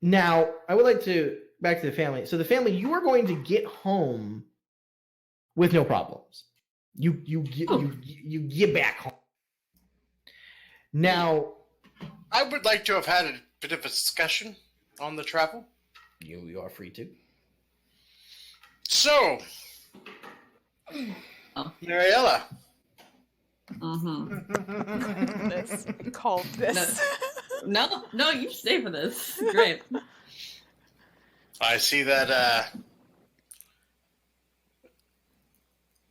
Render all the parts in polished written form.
Now, I would like to back to the family. So the family, you are going to get home with no problems. You get back home. Now, I would like to have had a bit of a discussion on the travel. you are free to. So, Mariella. This. I called this. No, you stay for this. Great. I see that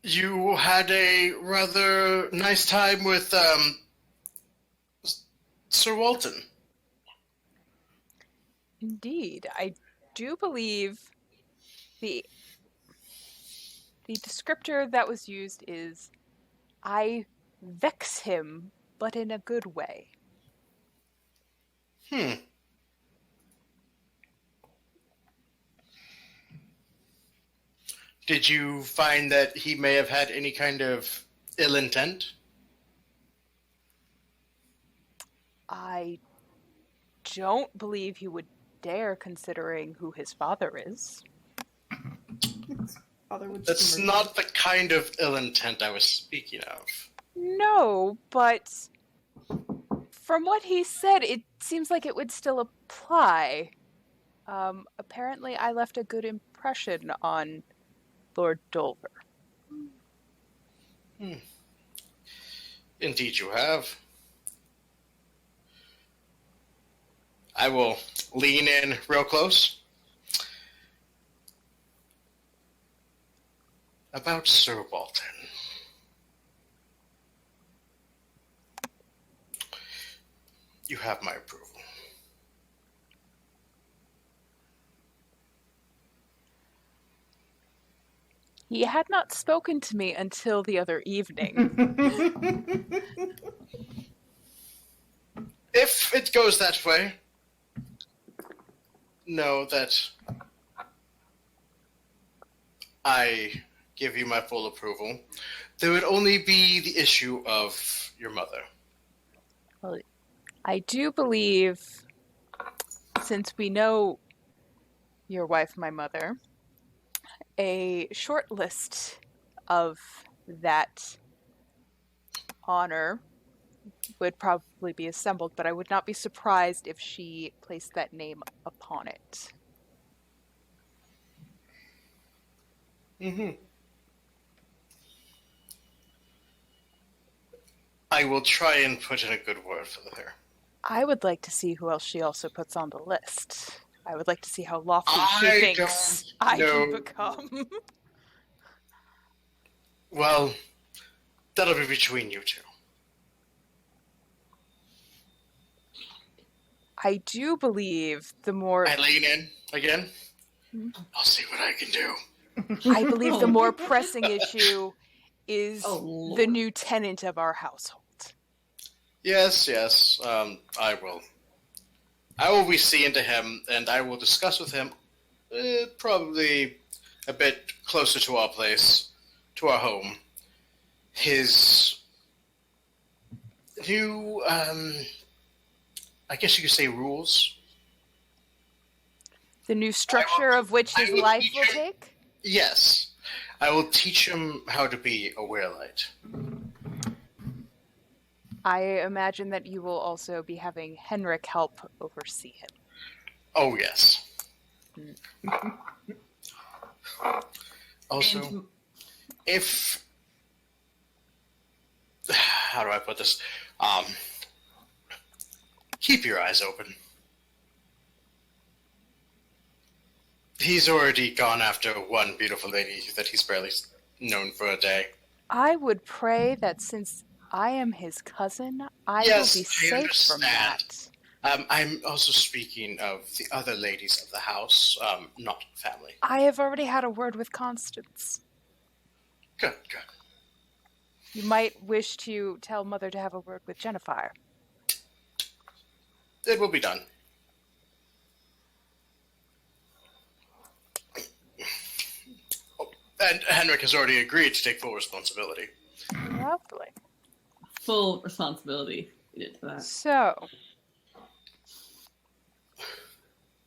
you had a rather nice time with Sir Walton. Indeed. I do believe the descriptor that was used is I vex him, but in a good way. Did you find that he may have had any kind of ill intent? I don't believe he would dare, considering who his father is. That's not the kind of ill intent I was speaking of. No, but from what he said, it seems like it would still apply. Apparently I left a good impression on Lord Dolver. Indeed you have. I will lean in real close. About Sir Walton. You have my approval. He had not spoken to me until the other evening. If it goes that way, know that I give you my full approval. There would only be the issue of your mother. Well, I do believe, since we know your wife, my mother, a short list of that honor would probably be assembled, but I would not be surprised if she placed that name upon it. I will try and put in a good word for her. I would like to see who else she also puts on the list. I would like to see how lofty she I thinks don't I can know. become. Well, that'll be between you two. I do believe the more... I lean in again. I'll see what I can do. I believe the more pressing issue is the new tenant of our household. Yes. I will be seeing to him, and I will discuss with him, probably a bit closer to our place, to our home, his new, I guess you could say rules. The new structure of which his life will take? Yes. I will teach him how to be a Weirlight. I imagine that you will also be having Henrik help oversee him. Oh, yes. Also, if... How do I put this? Keep your eyes open. He's already gone after one beautiful lady that he's barely known for a day. I would pray that since I am his cousin, I will be safe from that. I'm also speaking of the other ladies of the house, not family. I have already had a word with Constance. Good. You might wish to tell Mother to have a word with Jennifer. It will be done. And Henrik has already agreed to take full responsibility. Lovely. Full responsibility. We did that. So,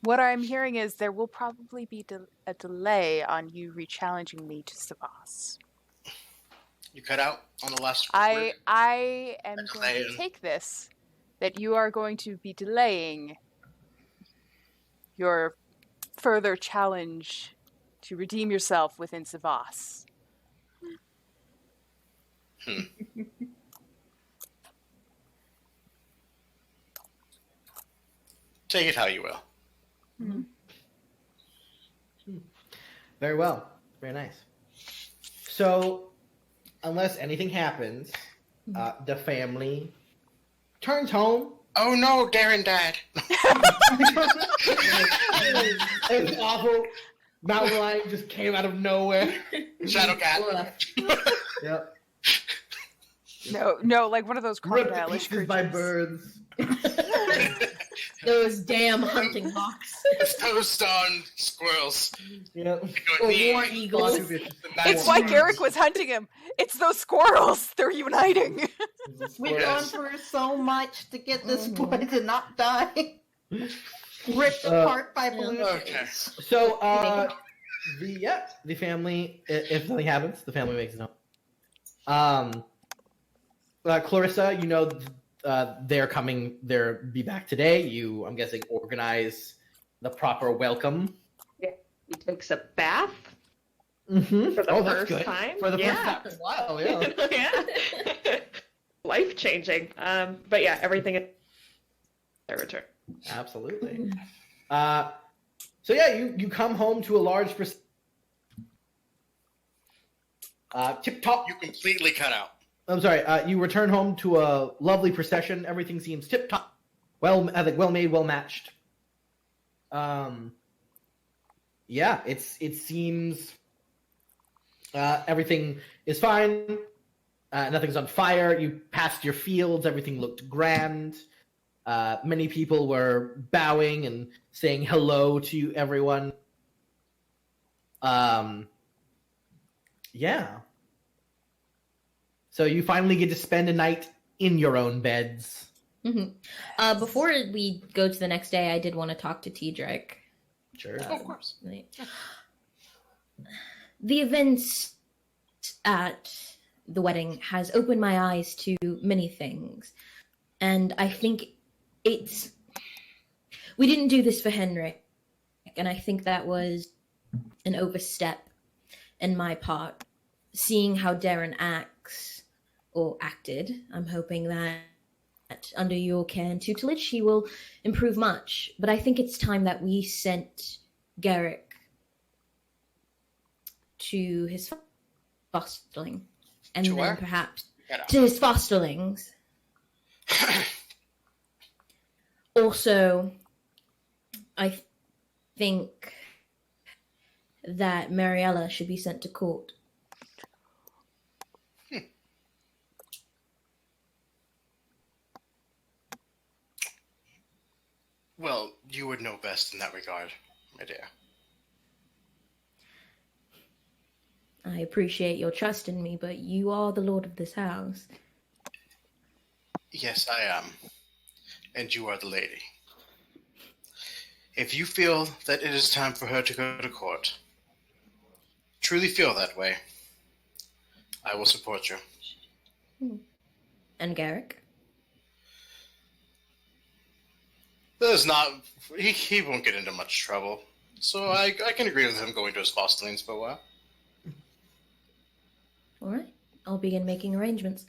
What I'm hearing is there will probably be a delay on you re-challenging me to Savas. You cut out on the last I word? am A going delay to in- take this that you are going to be delaying your further challenge to redeem yourself within Savas. Take it how you will. Very well. Very nice. So, unless anything happens, the family turns home. Oh no, Darren died. It's awful. Mountain lion just came out of nowhere. Shadow cat. Yep. No, like one of those Ripped to crocodile-ish pieces by creatures. birds. Those damn hunting hawks. Toast on squirrels. Yep. Or The war eagles. It's why Garrick was hunting him. It's those squirrels. They're uniting. We've gone through so much to get this boy to not die. Ripped apart by blue Okay. jays. So, the family, if something happens, the family makes it home. Clarissa, you know, they're coming, be back today. You, I'm guessing, organize the proper welcome. He takes a bath Mm-hmm. for the first time. For the first Yeah. time in a while, yeah. Yeah. Life changing. But yeah, everything is their return. Absolutely. So yeah, you come home to a large tip top. You completely cut out. I'm sorry. You return home to a lovely procession. Everything seems tip top, well made, well matched. Yeah, it seems everything is fine. Nothing's on fire. You passed your fields. Everything looked grand. Many people were bowing and saying hello to everyone. Yeah. So you finally get to spend a night in your own beds. Mm-hmm. Before we go to the next day, I did want to talk to T-Drake. Sure. Of course. The events at the wedding has opened my eyes to many things. And I think we didn't do this for Henrik. And I think that was an overstep in my part. Seeing how Darren acted, I'm hoping that under your care and tutelage, he will improve much. But I think it's time that we sent Garrick to his fosterling. And To then where? perhaps Cut out. to his fosterlings. Also, I think that Mariella should be sent to court. Well, you would know best in that regard, my dear. I appreciate your trust in me, but you are the lord of this house. Yes, I am. And you are the lady. If you feel that it is time for her to go to court, truly feel that way, I will support you. And Garrick? There's not... He won't get into much trouble. So I can agree with him going to his fosterlings for a while. All right. I'll begin making arrangements.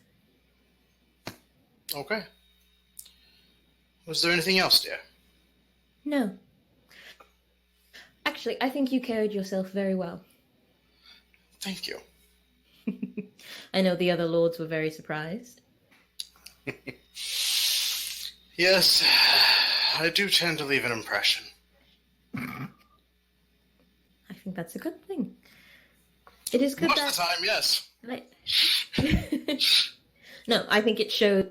Okay. Was there anything else, dear? No. Actually, I think you carried yourself very well. Thank you. I know the other lords were very surprised. Yes, I do tend to leave an impression. I think that's a good thing. It is good Most that... of the time, yes. No, I think it shows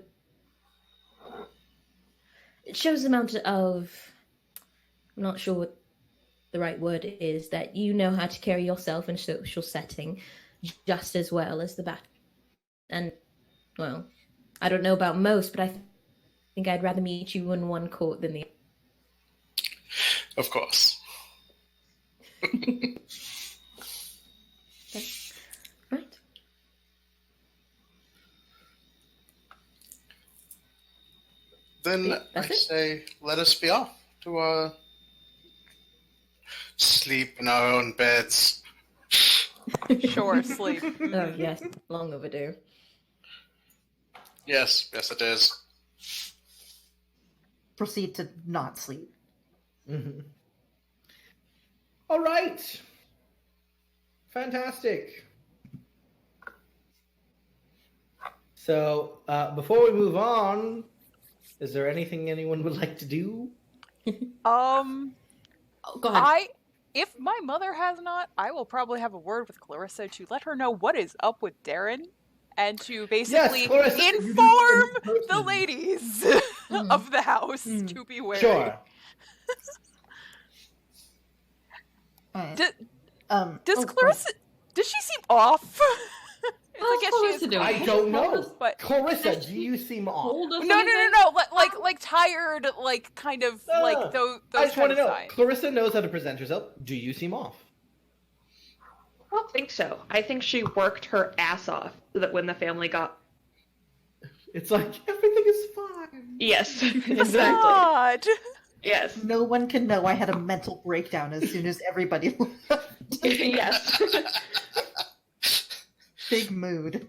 the amount of, I'm not sure what the right word is, that you know how to carry yourself in a social setting just as well as the bat. And, well, I don't know about most, but I think I'd rather meet you in one court than the other. Of course. Right. Then Yeah, I that's it. say, let us be off to sleep in our own beds. Sure, sleep. Oh yes, long overdue. Yes, it is. Proceed to not sleep. Mhm. All right. Fantastic. So, before we move on, is there anything anyone would like to do? Oh, go ahead. If my mother has not, I will probably have a word with Clarissa to let her know what is up with Darren and to basically Clarissa, you do inform see in the person. ladies Mhm. of the house Mm. to be wary. Sure. Alright. Does oh, Clarissa, does she seem off? It's How's I guess Clarissa she is. doing? I don't know. But Clarissa, Does do she you seem off? Told us no, anything? like tired, like kind of like Ah, those I just kind want of to know. signs. Clarissa knows how to present herself. Do you seem off? I don't think so. I think she worked her ass off so that when the family got. It's like everything is fine. Yes, exactly. Facade. Yes. no one can know I had a mental breakdown as soon as everybody left. Yes. Big mood.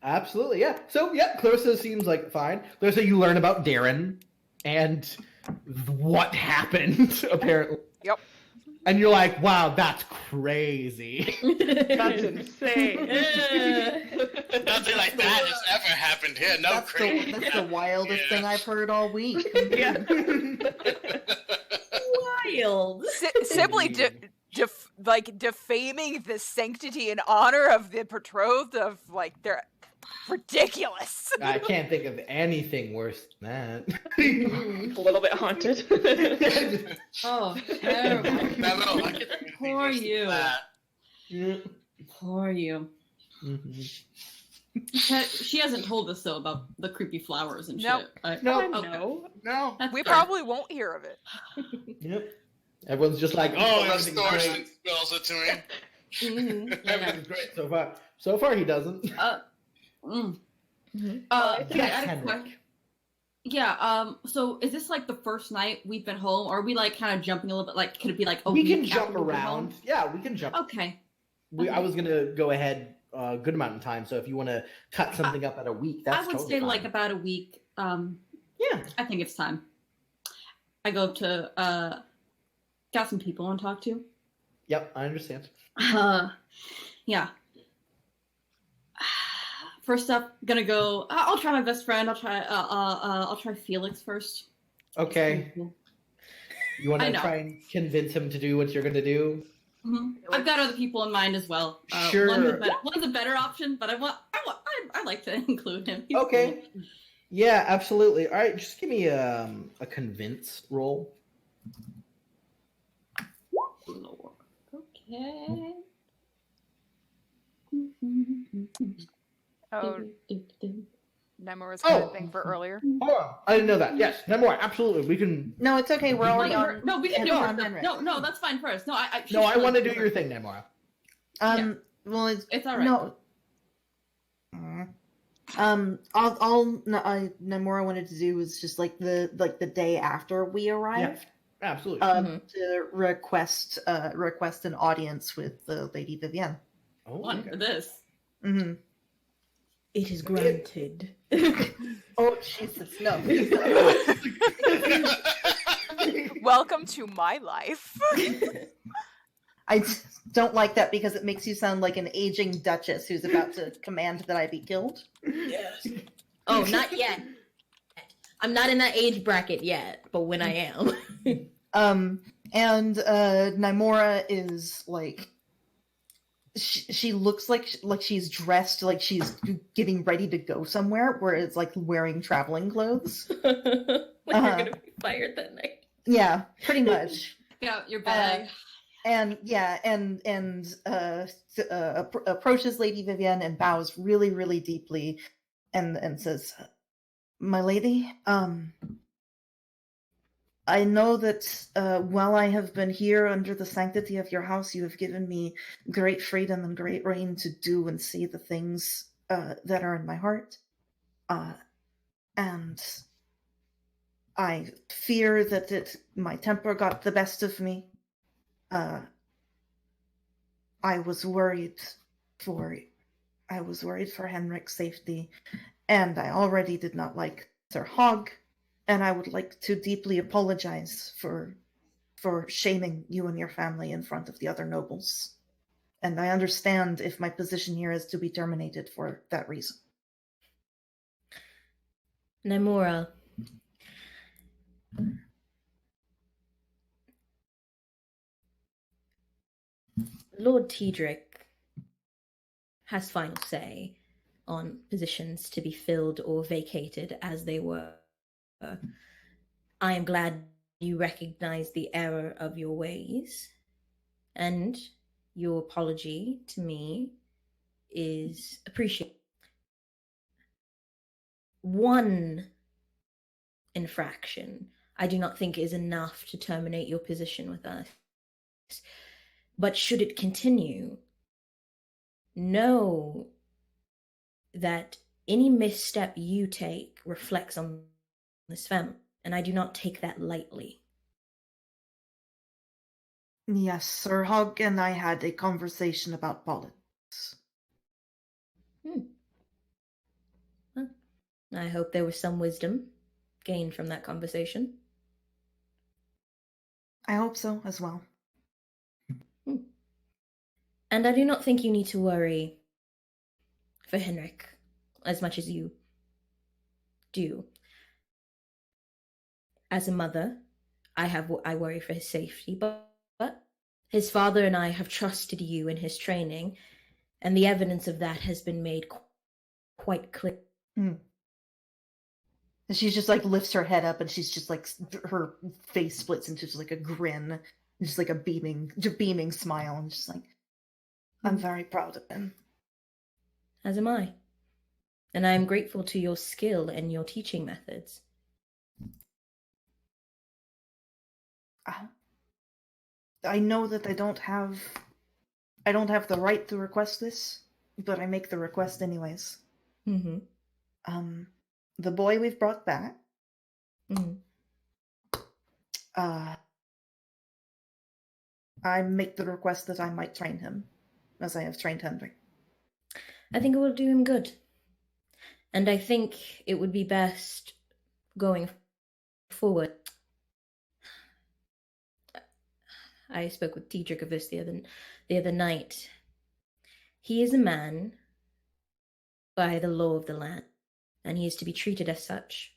Absolutely, yeah. So, yeah, Clarissa seems like fine. Clarissa, you learn about Darren and what happened, apparently. Yep. And you're like, wow, that's crazy. That's insane. Nothing like that has ever happened here. No That's crazy. that's the wildest Yeah. thing I've heard all week. Yeah. Wild. Simply defaming the sanctity and honor of the betrothed of like they're ridiculous. I can't think of anything worse than A little bit haunted. that. Oh, terrible. No, I can't think of anything Poor worse than you. that. Yeah. Poor you. Mhm. She hasn't told us though about the creepy flowers and Nope. shit. Right? No. Okay. No. No. That's We fair. probably won't hear of it. Yep. Everyone's just like, oh, Oh, everything's restoration great. spells it to me. Mhm. Yeah. Everything's great so far. So far, he doesn't. Mm. Mhm. I Yes, had a Henrik. question. Yeah, so is this like the first night we've been home? Or are we like kind of jumping a little bit? Like, could it be like a We week can jump after we've been around. home? Yeah, we can jump. Okay. I was gonna go ahead a good amount of time. So if you want to cut something up at a week, that's I would totally say fine. like about a week. Yeah. I think it's time. I go up to got some people I want to talk to. Yep, I understand. Yeah. First up, gonna go. I'll try my best friend. I'll try Felix first. Okay. You want I to know. try and convince him to do what you're gonna do? Mhm. I've got other people in mind as well. Sure. One's a better option, but I like to include him. He's Okay. Yeah, absolutely. All right, just give me a convince roll. cool. Okay. Oh, Nemor's Oh. kind of thing for earlier. Oh, I didn't know that. Yes, no more. Absolutely, we can. No, it's okay. We're already No, on. no, we can do No, it. on Henrik. No, that's fine first. No, No, I want to do your thing, Namora. Well, It's all right. No. Namora wanted to do was just like the day after we arrived. Yeah, absolutely. To request an audience with the Lady Vivienne. Oh, One okay. for this. Mm-hmm. It is granted. Oh Jesus, no! Welcome to my life. I just don't like that because it makes you sound like an aging duchess who's about to command that I be killed. Yes. Oh, not yet. I'm not in that age bracket yet, but when I am. And Nymora is like, she looks like she's dressed like she's getting ready to go somewhere, where it's like wearing traveling clothes. Like you're gonna be fired that night. Yeah, pretty much. Yeah, your bag. And approaches Lady Vivienne and bows really, really deeply, and says, "My lady, I know that while I have been here under the sanctity of your house, you have given me great freedom and great reign to do and say the things that are in my heart. And I fear that my temper got the best of me. I was worried for Henrik's safety, and I already did not like Sir Hogg, and I would like to deeply apologize for shaming you and your family in front of the other nobles. And I understand if my position here is to be terminated for that reason. Namora, Lord Tedric has final say on positions to be filled or vacated as they were. I am glad you recognize the error of your ways, and your apology to me is appreciated. One infraction I do not think is enough to terminate your position with us. But should it continue, know that any misstep you take reflects on this family, and I do not take that lightly. Yes, Sir Hogg and I had a conversation about politics. Well, I hope there was some wisdom gained from that conversation. I hope so as well. And I do not think you need to worry for Henrik as much as you do. As a mother, I worry for his safety, but his father and I have trusted you in his training, and the evidence of that has been made quite clear. And she just like lifts her head up, and she's just like her face splits into just like a grin, just like a beaming smile, and just like, I'm very proud of him. As am I. And I am grateful to your skill and your teaching methods. I know that I don't have the right to request this, but I make the request anyways. Mm-hmm. The boy we've brought back, I make the request that I might train him, as I have trained Henrik. I think it will do him good. And I think it would be best going forward. I spoke with Tedric of this the other night. He is a man by the law of the land, and he is to be treated as such.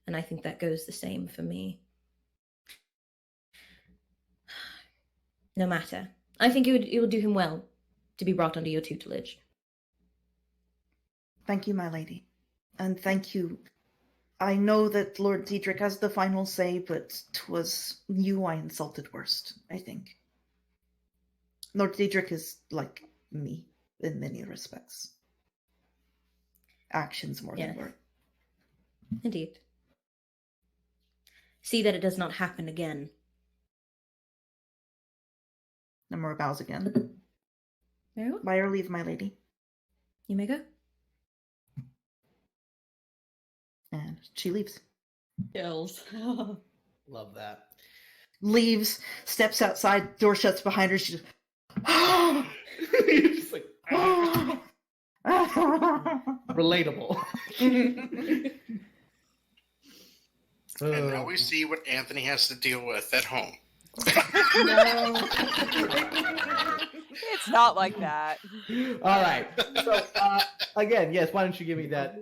And I think that goes the same for me. No matter. I think it would do him well to be brought under your tutelage. Thank you, my lady. And thank you. I know that Lord Tedric has the final say, but 'twas you I insulted worst, I think. Lord Tedric is like me in many respects. Actions more than words. Indeed. See that it does not happen again. Namora bows again. Very well. By your leave, my lady. You may go. And she leaves. Kills. Love that. Leaves, steps outside, door shuts behind her, she just You're just like, relatable. And now we see what Anthony has to deal with at home. It's not like that. All right. So again, yes. Why don't you give me that?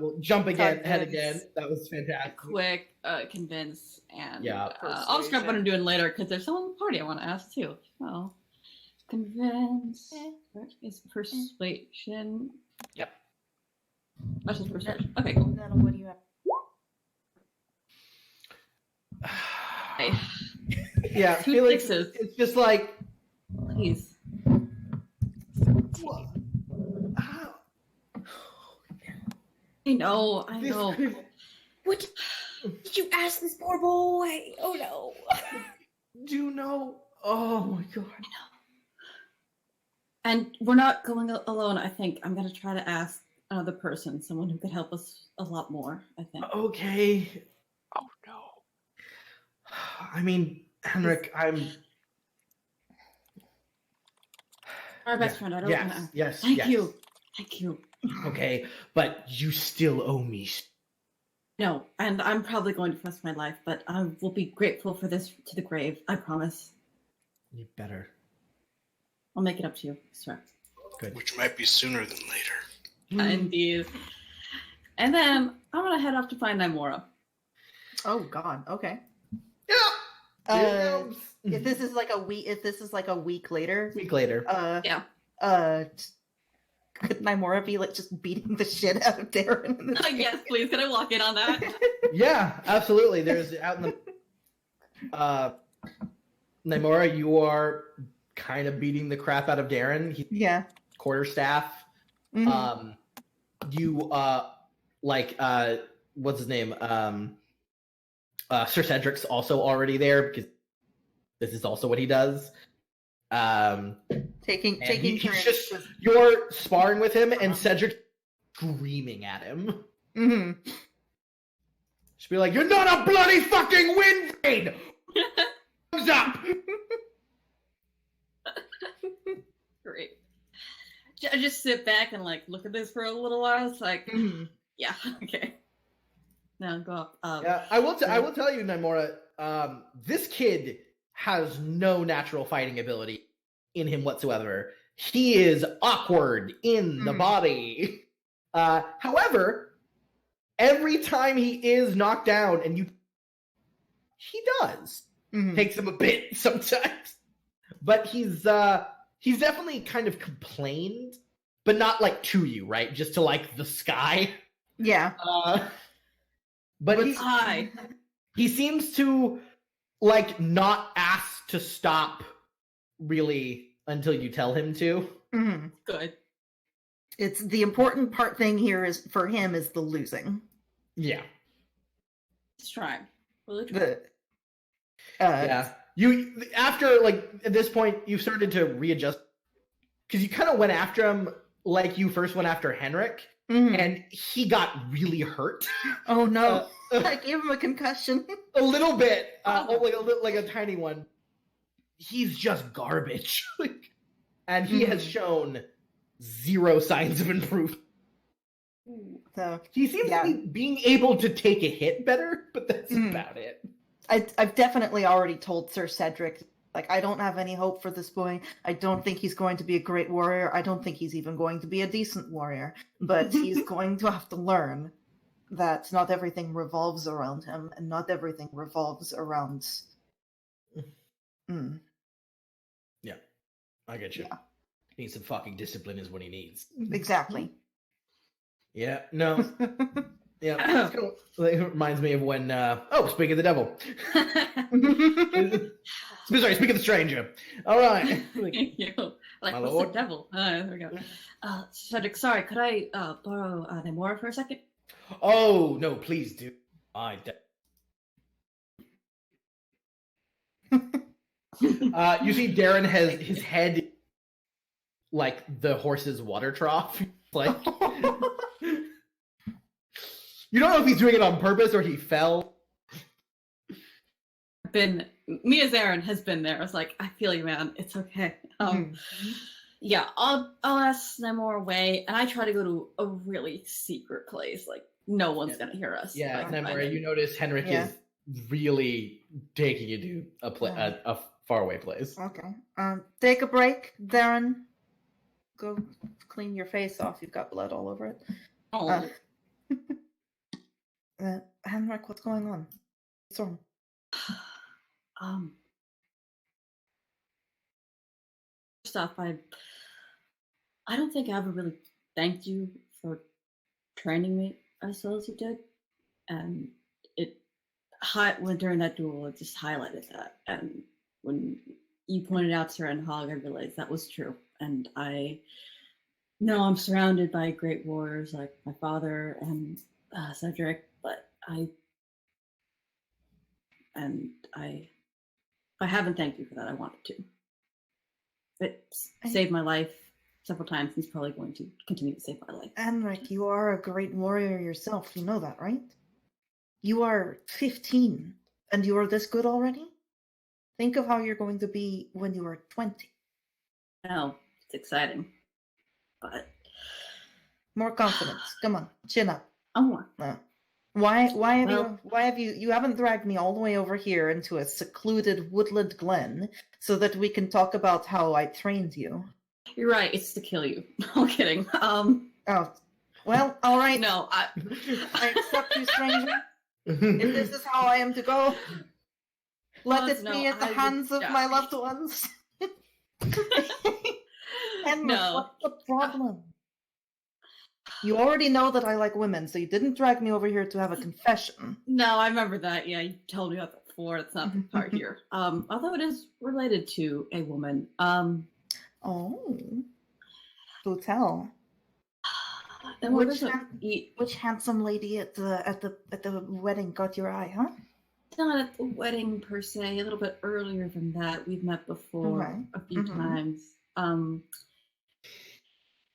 We'll jump ahead again. That was fantastic. Quick convince and Yeah. I'll describe what I'm doing later because there's someone in the party I want to ask too. So convince. Where is persuasion? Yep. That's just persuasion. Okay, cool. That'll what do you have? Hey, Yeah. I Two feel like sixes. it's just like. please. ah, I know. this- What? Did you ask this poor boy? Oh no. Do you know? Oh my god. And we're not going alone, I think. I'm going to try to ask another person, someone who could help us a lot more, I think. Okay. Oh no. I mean, Henrik, I'm. Our best friend, I don't Yes, want to. yes, Thank yes. you. Thank you. Okay, but you still owe me. No, and I'm probably going to the rest of my life, but I will be grateful for this to the grave. I promise. You better. I'll make it up to you. I swear. Good. Which might be sooner than later. Indeed. And then I'm gonna head off to find Nimora. Oh God. Okay. Yeah. If this is like a week later, Yeah. could Nimora be like just beating the shit out of Darren? In this Yes, please. Can I walk in on that? Yeah, absolutely. There's out in the. Nimora, you are kind of beating the crap out of Darren. He's Yeah. quarterstaff. Mhm. You what's his name? Sir Cedric's also already there because this is also what he does. Taking He's turns. just you're sparring with him, and Cedric screaming at him. Mhm. Just be like, "You're not a bloody fucking wind raid! Thumbs up!" Great. I just sit back and like look at this for a little while. It's like, Mhm. yeah, okay. Now go up. Yeah, I will tell you, Nimora. This kid has no natural fighting ability in him whatsoever. He is awkward in the body. However, every time he is knocked down, and he does. Mhm. Takes him a bit sometimes, but he's definitely kind of complained, but not like to you, right? Just to like the sky. Yeah. But he seems to like not ask to stop really until you tell him to. Mhm. Good. It's the important part thing here is for him is the losing. Yeah. Let's try. Really try. The Yeah. You after like at this point you've started to readjust because you kind of went after him like you first went after Henrik, mhm. and he got really hurt. Oh no! Uh, I gave him a concussion. A little bit, like a tiny one. He's just garbage, and he has shown zero signs of improvement. So He seems to be being able to take a hit better, but that's about it. I've definitely already told Sir Cedric, like, I don't have any hope for this boy. I don't think he's going to be a great warrior. I don't think he's even going to be a decent warrior. But he's going to have to learn that not everything revolves around him, and not everything revolves around. Yeah, I get you. Yeah. He needs some fucking discipline, is what he needs. Exactly. Yeah, no. Yeah, it's kind of, like, it reminds me of when. Speak of the devil. Sorry, speak of the stranger. All right. Thank you. Like, My what's lord? the devil? There we go. Cedric, sorry, could I borrow Nimora for a second? Oh no, please do. You see, Darren has his head like the horse's water trough. Like, you don't know if he's doing it on purpose or he fell. Mia Zarin has been there. I was like, I feel you, man. It's okay. Yeah, I'll ask Nimora away, and I try to go to a really secret place. Like, no one's gonna hear us. Yeah, Like, Nemora, you notice Henrik is really taking you to a faraway place. Okay. Take a break, Darren. Go clean your face off. You've got blood all over it. Oh. Henrik, what's going on? What's wrong? First off, I don't think I ever really thanked you for training me as well as you did, and when during that duel, it just highlighted that. And when you pointed out Seren Hog, I realized that was true. And I know I'm surrounded by great warriors like my father and Cedric, but I and if I haven't thanked you for that, I wanted to. It saved my life several times, and it's probably going to continue to save my life. Henrik, you are a great warrior yourself. You know that, right? You are 15, and you are this good already? Think of how you're going to be when you are 20. No, it's exciting, but More confidence. Come on, chin up. oh, Why Well- have you haven't dragged me all the way over here into a secluded woodland glen so that we can talk about how I trained you? you're right. It's to kill you. No, I'm kidding. Oh, well, all right. No, I accept you, stranger. If this is how I am to go, let it be at the hands of my loved ones. Henrik, No. what's the problem? You already know that I like women, so you didn't drag me over here to have a confession. No, I remember that. Yeah, you told me about that before. It's not the part here. Although it is related to a woman. Oh. Do tell. And Which handsome lady at the wedding got your eye, huh? Not at the wedding per se. A little bit earlier than that. We've met before Okay. a few times.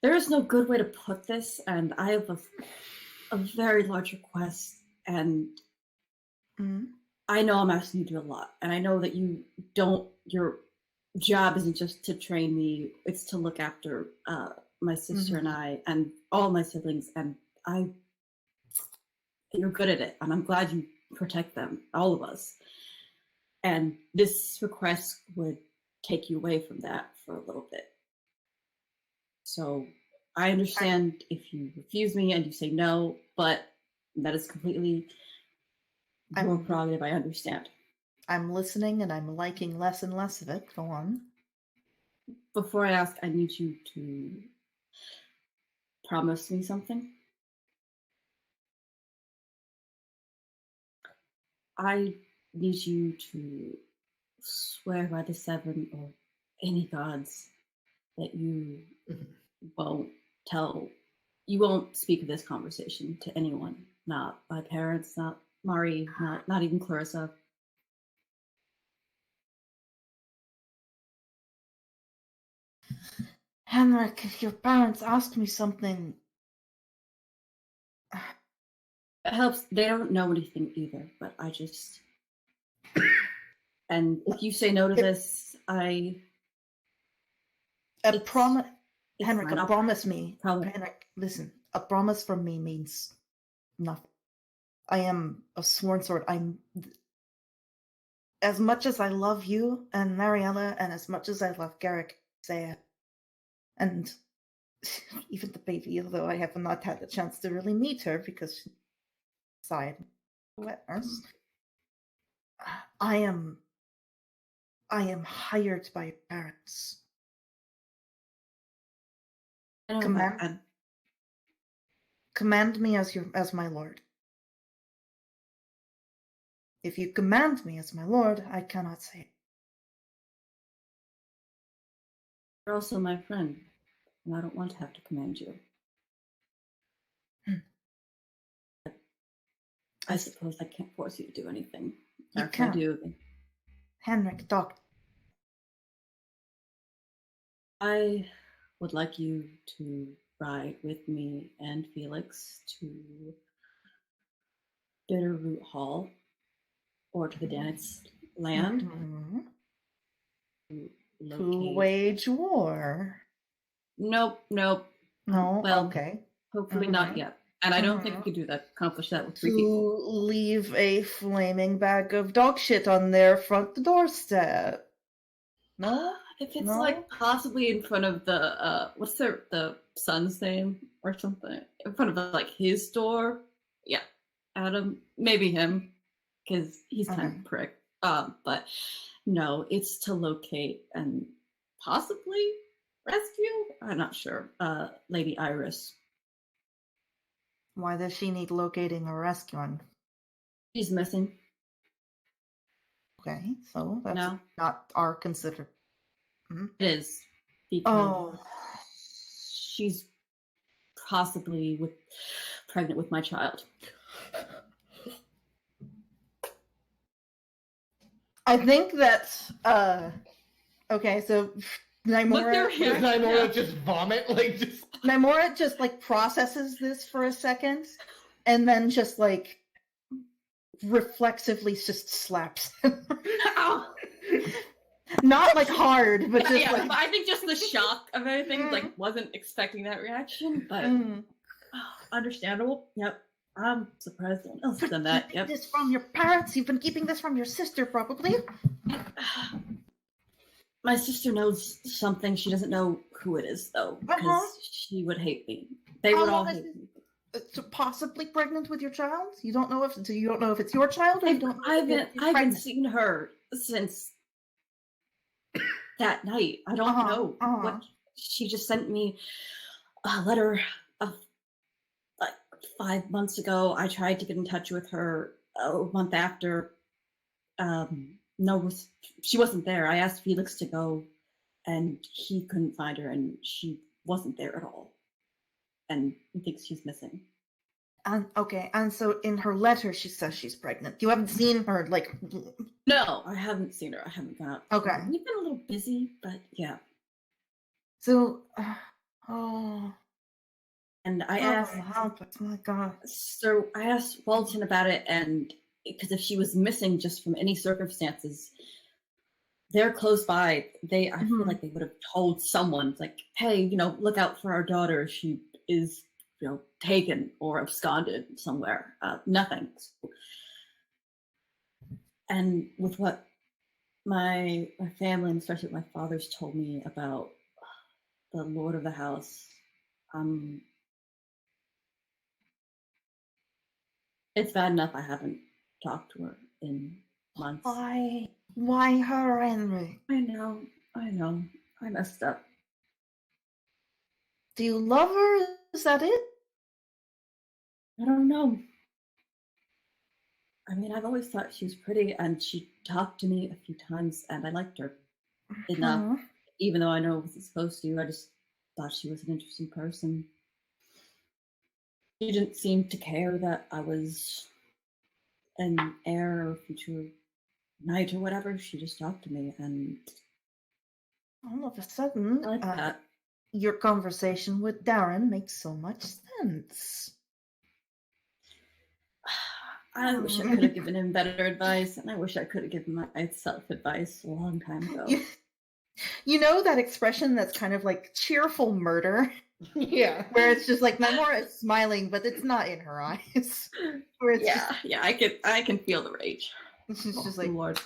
There is no good way to put this, and I have a very large request, and I know I'm asking you to do a lot, and I know that your job isn't just to train me, it's to look after my sister and I, and all my siblings, and you're good at it, and I'm glad you protect them, all of us. And this request would take you away from that for a little bit. So I understand if you refuse me and you say no, but that is completely your prerogative. I understand. I'm listening and I'm liking less and less of it. Go on. Before I ask, I need you to promise me something. I need you to swear by the seven or any gods that you you won't speak of this conversation to anyone. Not my parents, not Mari, not even Clarissa. Henrik, if your parents ask me something... It helps. They don't know anything either, but I just... And if you say no to this, Henrik, promise me. Probably. Henrik, listen. A promise from me means nothing. I am a sworn sword. As much as I love you and Mariella, and as much as I love Garrick, Zaya, and even the baby, although I have not had the chance to really meet her because she's inside wet nurse. I am hired by your parents. Command me as my lord. If you command me as my lord, I cannot say it. You're also my friend, and I don't want to have to command you. I suppose I can't force you to do anything. You can. I do. Henrik, doctor. I would like you to ride with me and Felix to Bitterroot Hall or to the Danitz land. To wage war. Nope. No. Well, okay. Hopefully not yet. And I don't think we could accomplish that with 3 people. To leave a flaming bag of dog shit on their front doorstep. No? If it's like possibly in front of the what's the son's name or something, in front of like his door, yeah, Adam, maybe him, because he's kind of a prick. But no, it's to locate and possibly rescue. I'm not sure. Lady Iris. Why does she need locating or rescuing? She's missing. Okay, so that's not our considered. It is because she's possibly pregnant with my child. I think that okay, so their Nymora hair- Nymora just vomit, like just. Nymora just like processes this for a second, and then just like reflexively just slaps him. Ow! Not like hard, but just Yeah, like but I think just the shock of everything, like, wasn't expecting that reaction, but understandable. Yep. I'm surprised no one else has done that. Keeping Yep. this from your parents. You've been keeping this from your sister, probably. My sister knows something. She doesn't know who it is, though, because she would hate me. They How would all long is hate me. So possibly pregnant with your child. You don't know if it's your child, or you don't. Know I if you're haven't pregnant. seen her since that night. I don't know what. She just sent me a letter like 5 months ago. I tried to get in touch with her a month after. No, she wasn't there. I asked Felix to go, and he couldn't find her, and she wasn't there at all. And he thinks she's missing. And so in her letter, she says she's pregnant. You haven't seen her, like. No, I haven't seen her. I haven't gone out. Okay. We've been a little busy, but yeah. So, And I asked, help us, my God. so I asked Walton about it, and because if she was missing just from any circumstances, they're close by. I feel like they would have told someone, like, hey, look out for our daughter. She is, taken or absconded somewhere. Nothing. And with what my family, and especially what my father's told me about the Lord of the House, it's bad enough I haven't talked to her in months. Why her, Henry? I know. I messed up. Do you love her? Is that it? I don't know. I mean, I've always thought she was pretty, and she talked to me a few times, and I liked her enough. Even though I know I wasn't supposed to, I just thought she was an interesting person. She didn't seem to care that I was an heir or future knight or whatever. She just talked to me, and all of a sudden, I like that. Your conversation with Darren makes so much sense. I wish I could have given him better advice, and I wish I could have given myself advice a long time ago. You know that expression that's kind of like cheerful murder? Yeah. Where it's just like Nymora is smiling, but it's not in her eyes. Where it's yeah, I can feel the rage. She's just like, Lord.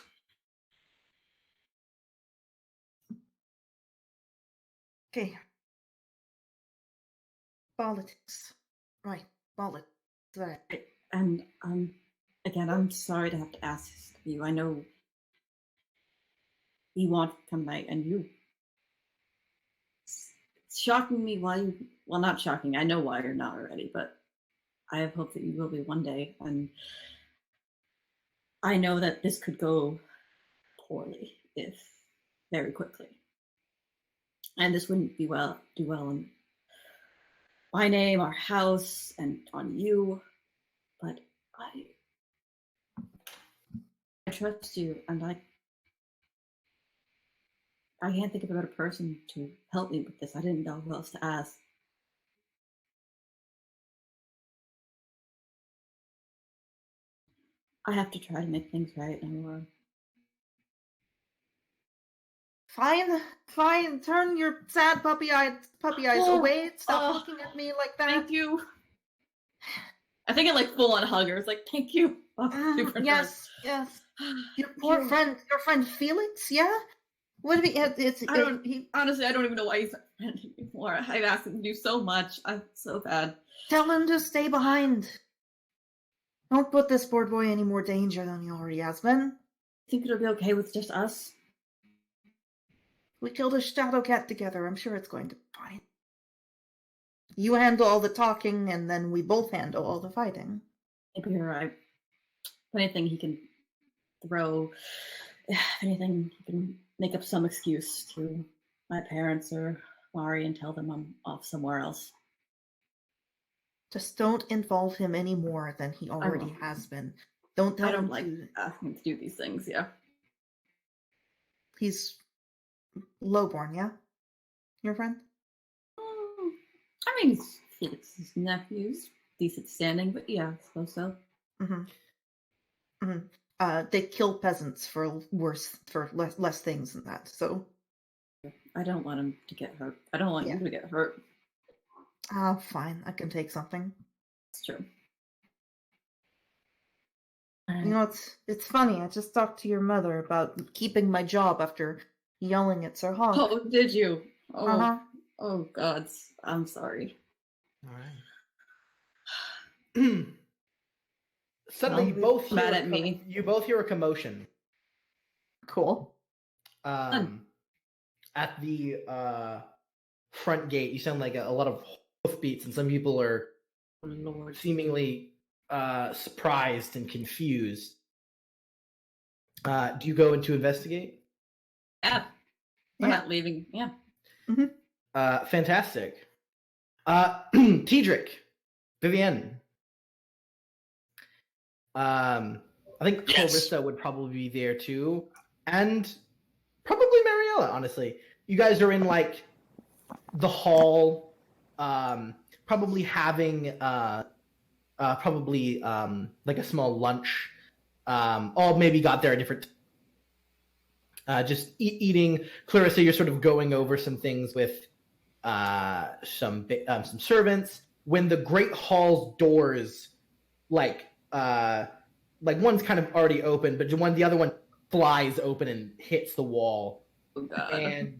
Okay. Politics. Right. Politics. Right. And again, I'm sorry to have to ask this of you. I know you want to come night, and it's shocking me why you, well, not shocking, I know why you're not already, but I have hope that you will be one day, and I know that this could go poorly if very quickly. And this wouldn't do well in my name, our house, and on you. But I trust you, and I can't think of a better person to help me with this. I didn't know who else to ask. I have to try to make things right, and Fine. Turn your sad puppy eyes away. Stop looking at me like that. Thank you. I think I like full on hug her. It's like, thank you. Super yes. Your poor friend, Felix. Yeah. What do we? Honestly, I don't even know why he's not a friend anymore. I've asked him to do so much. I'm so bad. Tell him to stay behind. Don't put this poor boy any more danger than he already has been. Think it'll be okay with just us? We killed a shadow cat together. I'm sure it's going to be fine. You handle all the talking, and then we both handle all the fighting. Maybe you're right. Anything he can throw, anything he can make up some excuse to my parents or Mari and tell them I'm off somewhere else. Just don't involve him any more than he already has been. Don't tell him like asking him to do these things, yeah. He's lowborn, yeah? Your friend? I mean, he's Felix's nephew's decent standing, but yeah, I suppose so. Mm-hmm. Mm-hmm. They kill peasants for less things than that, so... I don't want him to get hurt. I don't want Yeah. you to get hurt. Fine. I can take something. It's true. You know, it's funny. I just talked to your mother about keeping my job after yelling at Sir Hawk. Oh, did you? Oh, Uh-huh. oh, gods. I'm sorry. All right. Suddenly, you Well, both mad hear at me. You both hear a commotion. Cool. At the front gate, you sound like a lot of hoofbeats, and some people are Oh, Lord. seemingly surprised and confused. Do you go in to investigate? Yeah. I'm Yeah. not leaving. Yeah. Fantastic. Tedric, Vivienne. I think Yes. Clarissa would probably be there too, and probably Mariella. Honestly, you guys are in like the hall, probably having like a small lunch. All maybe got there at different. Just eating. Clarissa, you're sort of going over some things with some servants. When the great hall's doors, like one's kind of already open, but the other one flies open and hits the wall, Oh, God. and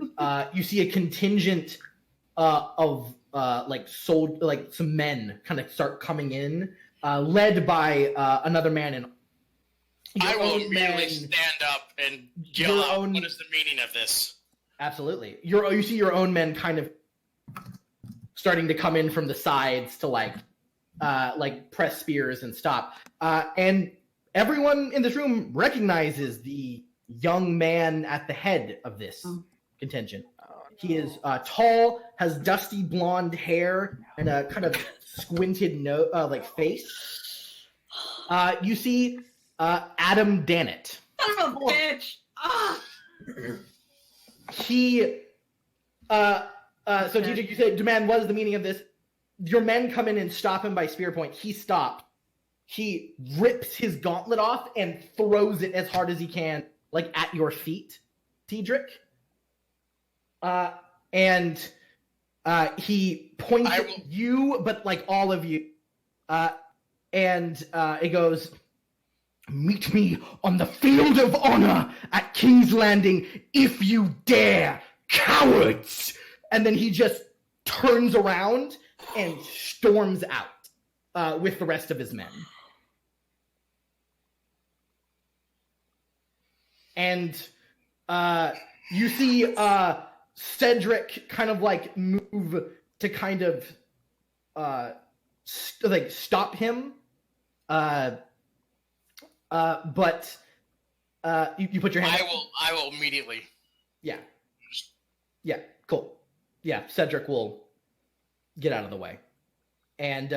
you see a contingent of some men kind of start coming in, led by another man and. I Your will own immediately men- stand up and yell Your out, own- what is the meaning of this? Absolutely. You see your own men kind of starting to come in from the sides to like press spears and stop. And everyone in this room recognizes the young man at the head of this contingent. He is tall, has dusty blonde hair, and a kind of squinted face. You see Adam Dannett. Son of a bitch! Ah! He so TJ, you said demand what is the meaning of this? Your men come in and stop him by spear point. He stopped. He rips his gauntlet off and throws it as hard as he can, like at your feet, Tedric. And he points at you, but like all of you. And it goes, meet me on the field of honor at King's Landing if you dare, cowards! And then he just turns around and storms out with the rest of his men. And you see Cedric kind of like move to kind of stop him. But you put your hand. I will immediately. Yeah, cool. Yeah, Cedric will get out of the way, and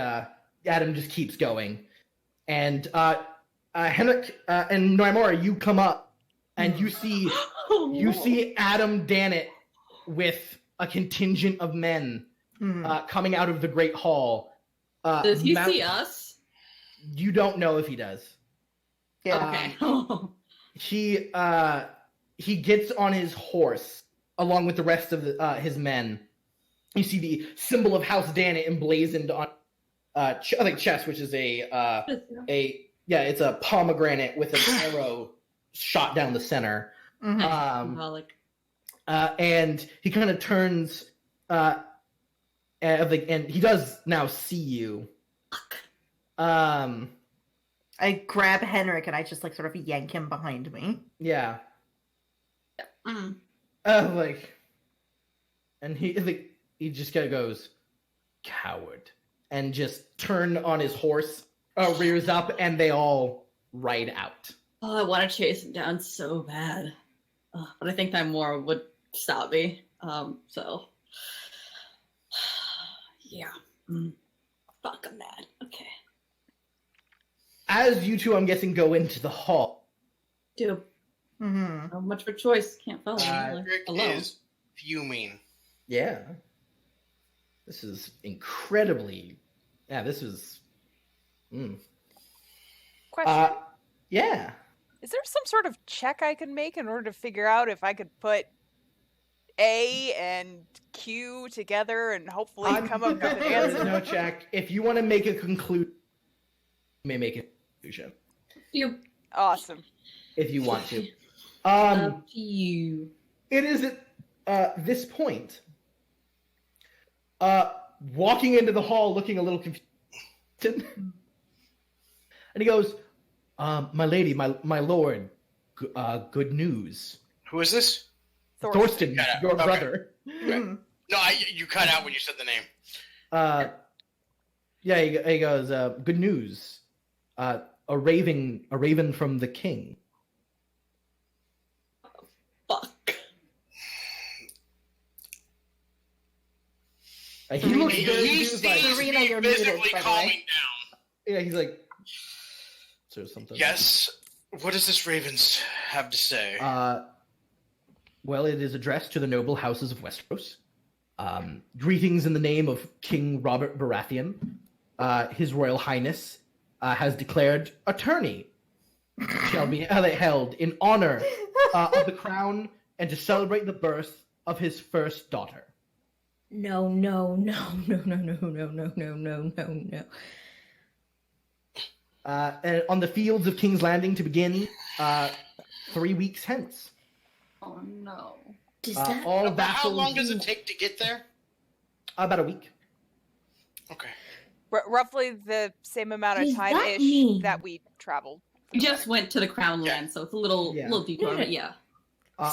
Adam just keeps going, and Henrik and Noimora, you come up, and you see Adam Dannett with a contingent of men coming out of the Great Hall. Does he see us? You don't know if he does. Yeah. Okay. He gets on his horse along with the rest of his men. You see the symbol of House Dannett emblazoned on chest, which is it's a pomegranate with an arrow shot down the center. Symbolic. And he kind of turns, and he does now see you. I grab Henrik and I just like sort of yank him behind me. Yeah. Mm. And he just kind of goes, coward, and just turn on his horse, rears up, and they all ride out. Oh, I want to chase him down so bad. But I think Naimora would stop me. So. Yeah. Fuck, I'm mad. Okay. As you two, I'm guessing, go into the hall. Do. Mm-hmm. Not much of a choice. Can't follow me. Henrik Hello. is fuming. Yeah. This is incredibly. Yeah, this is. Question. Yeah. Is there some sort of check I can make in order to figure out if I could put A and Q together and hopefully come up with an There is answer? no check. If you want to make a conclusion, you may make a conclusion You. Awesome. if you want to. Up to you. It is at this point. Walking into the hall, looking a little confused, and he goes, "My lady, my lord, good news. Who is this? Thorsten, Yeah, your okay. brother." Mm-hmm. No, you cut out when you said the name. Yeah, he goes, "Good news. A raven from the king." Fuck. He looks He very confused, like, seems to Serena, be you're muted, visibly by the calming way. down. yeah, he's like, so something. Yes. What does this Ravens have to say? Well, it is addressed to the noble houses of Westeros. Greetings in the name of King Robert Baratheon. His Royal Highness has declared a tourney shall be held in honor of the crown and to celebrate the birth of his first daughter. No. And on the fields of King's Landing to begin 3 weeks hence. Oh no. Does that All How vassals. long does it take to get there? About a week. Okay. Roughly the same amount of Does that time-ish mean- that we traveled. We just went to the Crown Yeah. Land, so it's a little Yeah. little detour, but yeah.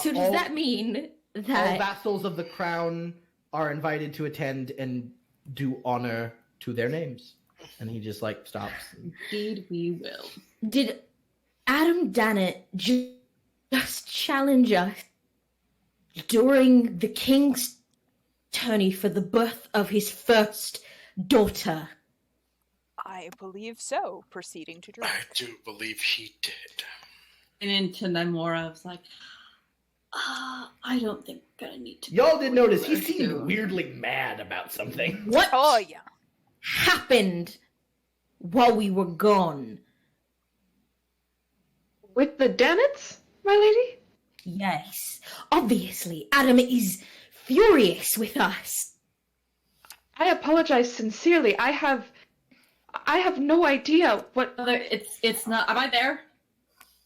so does all- that mean All that vassals of the crown are invited to attend and do honor to their names. And he just like stops. Indeed, we will. did Adam Dannett just challenge us during the king's tourney for the birth of his first daughter? I believe so. Proceeding to drink. I do believe he did. And into Namora, I was like, I don't think we're gonna need to. Y'all go did notice he anywhere seemed soon." weirdly mad about something. What Oh yeah. happened while we were gone? With the Dannets, my lady? Yes, obviously, Adam is furious with us. I apologize sincerely. I have no idea what. Mother, it's not. Am I there?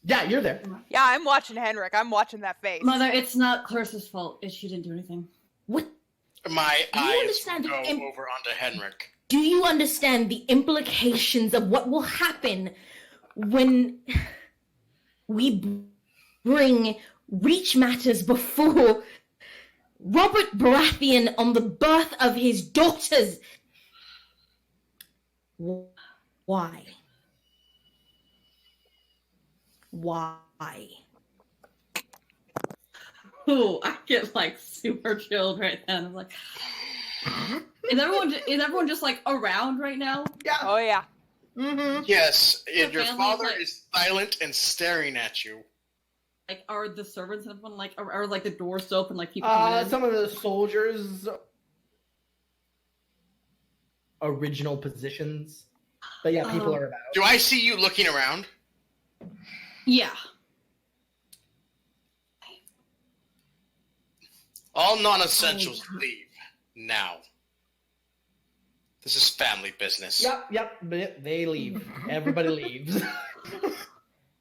Yeah, you're there. Yeah, I'm watching Henrik. I'm watching that face. Mother, it's not Clarissa's fault. She didn't do anything. What My Do you eyes understand go the imp- over onto Henrik. do you understand the implications of what will happen when we reach matters before Robert Baratheon on the birth of his daughters? Why? Why? Ooh, I get like super chilled right then. I'm like, is everyone just like around right now? Yeah. Oh yeah. Mm-hmm. Yes, and The your family, father like- is silent and staring at you. Like, are the servants and everyone like, are like the doors open, like people coming in? Some of the soldiers original positions. But yeah, people are about. Do I see you looking around? Yeah. All non-essentials leave now. This is family business. Yep, but they leave. Everybody leaves.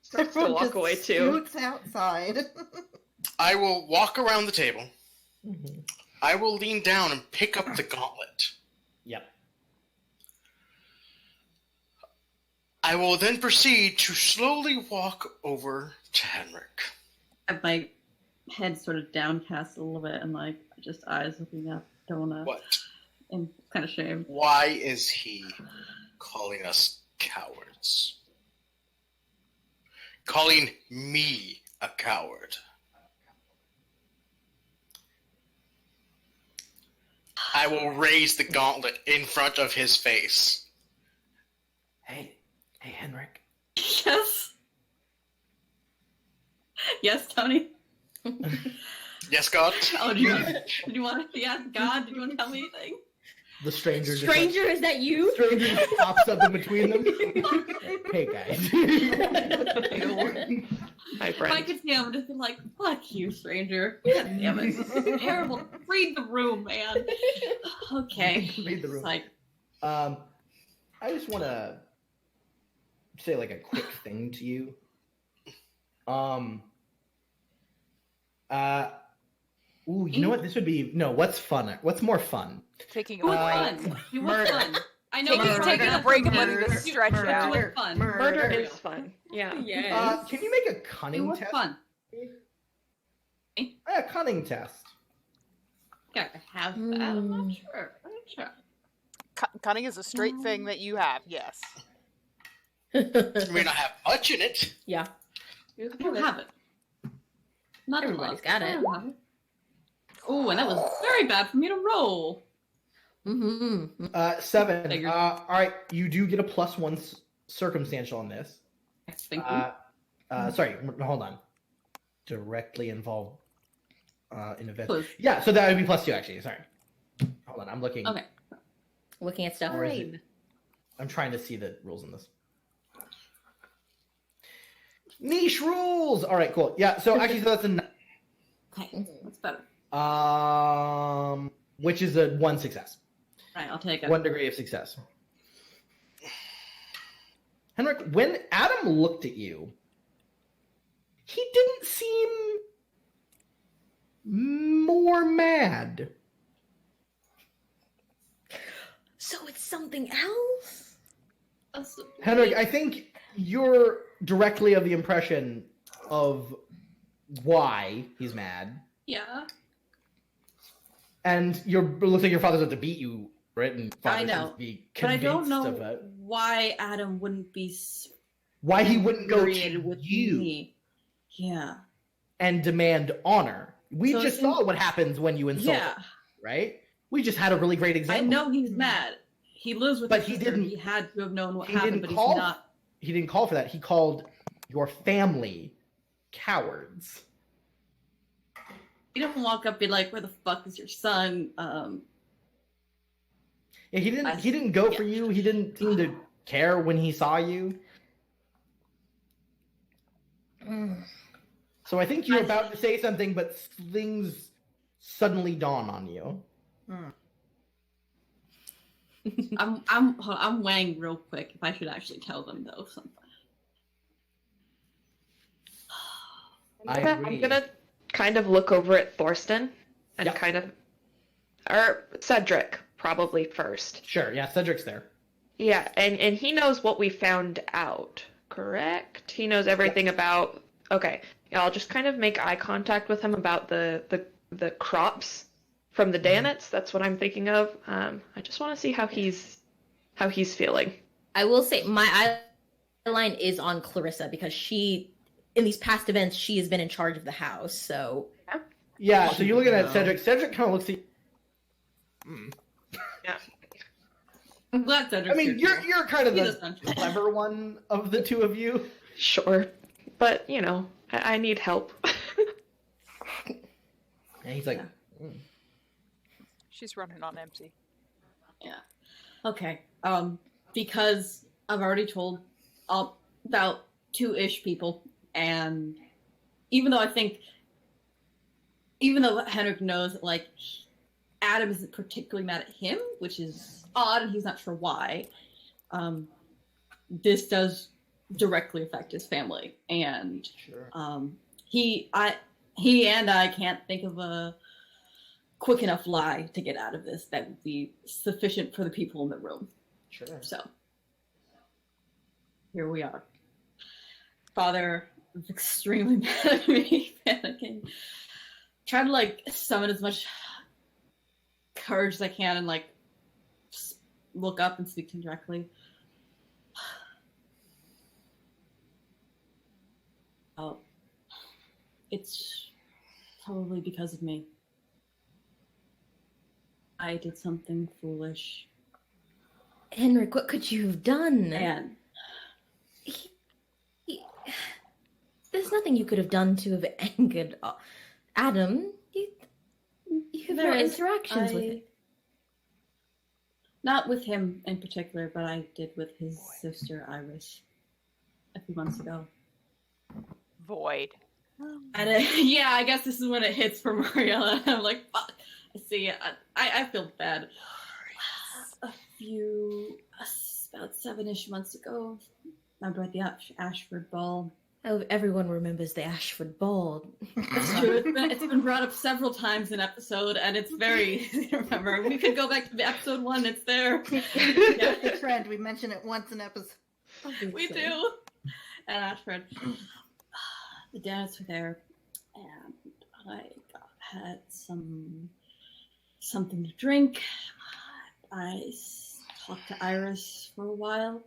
Starts to walk away too. Scoots outside. I will walk around the table. Mm-hmm. I will lean down and pick up the gauntlet. Yep. I will then proceed to slowly walk over to Henrik. I have my head sort of downcast a little bit and like just eyes looking up. Don't wanna. What? I'm kind of shamed. Why is he calling us cowards? Calling me a coward? I will raise the gauntlet in front of his face. Hey, Henrik. Yes. Yes, Tony? Yes, God. Oh, did you want to ask God? Did you want to tell me anything? The stranger. Stranger, is that you? Stranger just pops up in between them. Hey guys. Hi, If I friend. could see him, I would just be like, fuck you, stranger. God damn it. This is terrible. Read the room, man. Okay. Read the room. It's like, I just want to say like a quick thing to you. Ooh, you know what? This would be what's fun? What's more fun? Taking a do what's break. fun. Do what's fun. I know Taking a break and letting the stretch Do out. what's fun. Murder is fun. Yeah. Yes. Can you make a Do cunning what's test? fun. A cunning test. Yeah, I have that. I'm not sure. Cunning is a straight thing that you have, yes. We don't have much in it. Yeah. I don't have it. Not Everybody's enough. got I it. don't have it. Oh, and that was very bad for me to roll. 7. Figured. All right, you do get a +1 circumstantial on this. Thank you. Sorry, hold on. Directly involved in event. Plus. Yeah, so that would be +2 actually. Sorry. Hold on, I'm looking. Okay. Looking at stuff. Or is it- I'm trying to see the rules in this. Niche rules. All right, cool. Yeah, so actually, so that's Okay, that's better. which is a 1 success, All right, I'll take it. 1 degree of success. Henrik, when Adam looked at you, he didn't seem more mad. So it's something else? Henrik, I think you're directly of the impression of why he's mad, Yeah. and it looks like your father's about to beat you, right? And father I know, seems to be But I don't convinced know of it. why Adam wouldn't be Why he wouldn't go infuriated to with you me. Yeah. and demand honor. We So just it's in- saw what happens when you insult Yeah. him, right? We just had a really great I example. know he's mad. He lives with But his he sister. didn't- He had to have known what he happened, didn't but call- he's not. He didn't call for that. He called your family cowards. He didn't walk up and be like, "Where the fuck is your son?" Yeah, he didn't. I- He didn't go yeah. for you. He didn't seem to care when he saw you. So I think you're about to say something, but things suddenly dawn on you. I'm weighing real quick if I should actually tell them though something. I I'm agree. gonna kind of look over at Thorsten and Yep. or Cedric probably first. Sure. Yeah, Cedric's there. Yeah, and he knows what we found out, correct? He knows everything about. Okay, yeah, I'll just kind of make eye contact with him about the crops from the Danets. That's what I'm thinking of. I just want to see how he's feeling. I will say my eye line is on Clarissa because she, in these past events, she has been in charge of the house. So Yeah. So you're looking at No. Cedric. Cedric kind of looks at. I'm glad Cedric's I mean, here, too. you're kind of He's the essential. clever one of the two of you. Sure, but I need help. And he's like, She's running on empty. Yeah. Okay. Because I've already told about 2-ish people, and even though Henrik knows that, like, Adam isn't particularly mad at him, which is odd, and he's not sure why, this does directly affect his family, and sure. he and I can't think of a quick enough lie to get out of this that would be sufficient for the people in the room. Sure. So here we are. Father is extremely mad at me, panicking. Trying to like summon as much courage as I can and like just look up and speak to him directly. Oh, it's probably because of me. I did something foolish, Henrik, what could you have done? and He- there's nothing you could have done to have angered Adam. You have There no is. interactions with it. Not with him in particular, but I did with his sister Iris a few months ago. Void. And yeah, I guess this is when it hits for Mariella. I'm like, fuck. I see. I feel bad. About 7-ish months ago, remember at the Ashford Ball. Oh, everyone remembers the Ashford Ball. That's true. It's been brought up several times in episode, and it's very easy to remember. We could go back to the episode 1. It's there. Yeah, the trend. We mention it once an episode. We do. At Ashford, the dads were there, and I had something to drink. I talked to Iris for a while,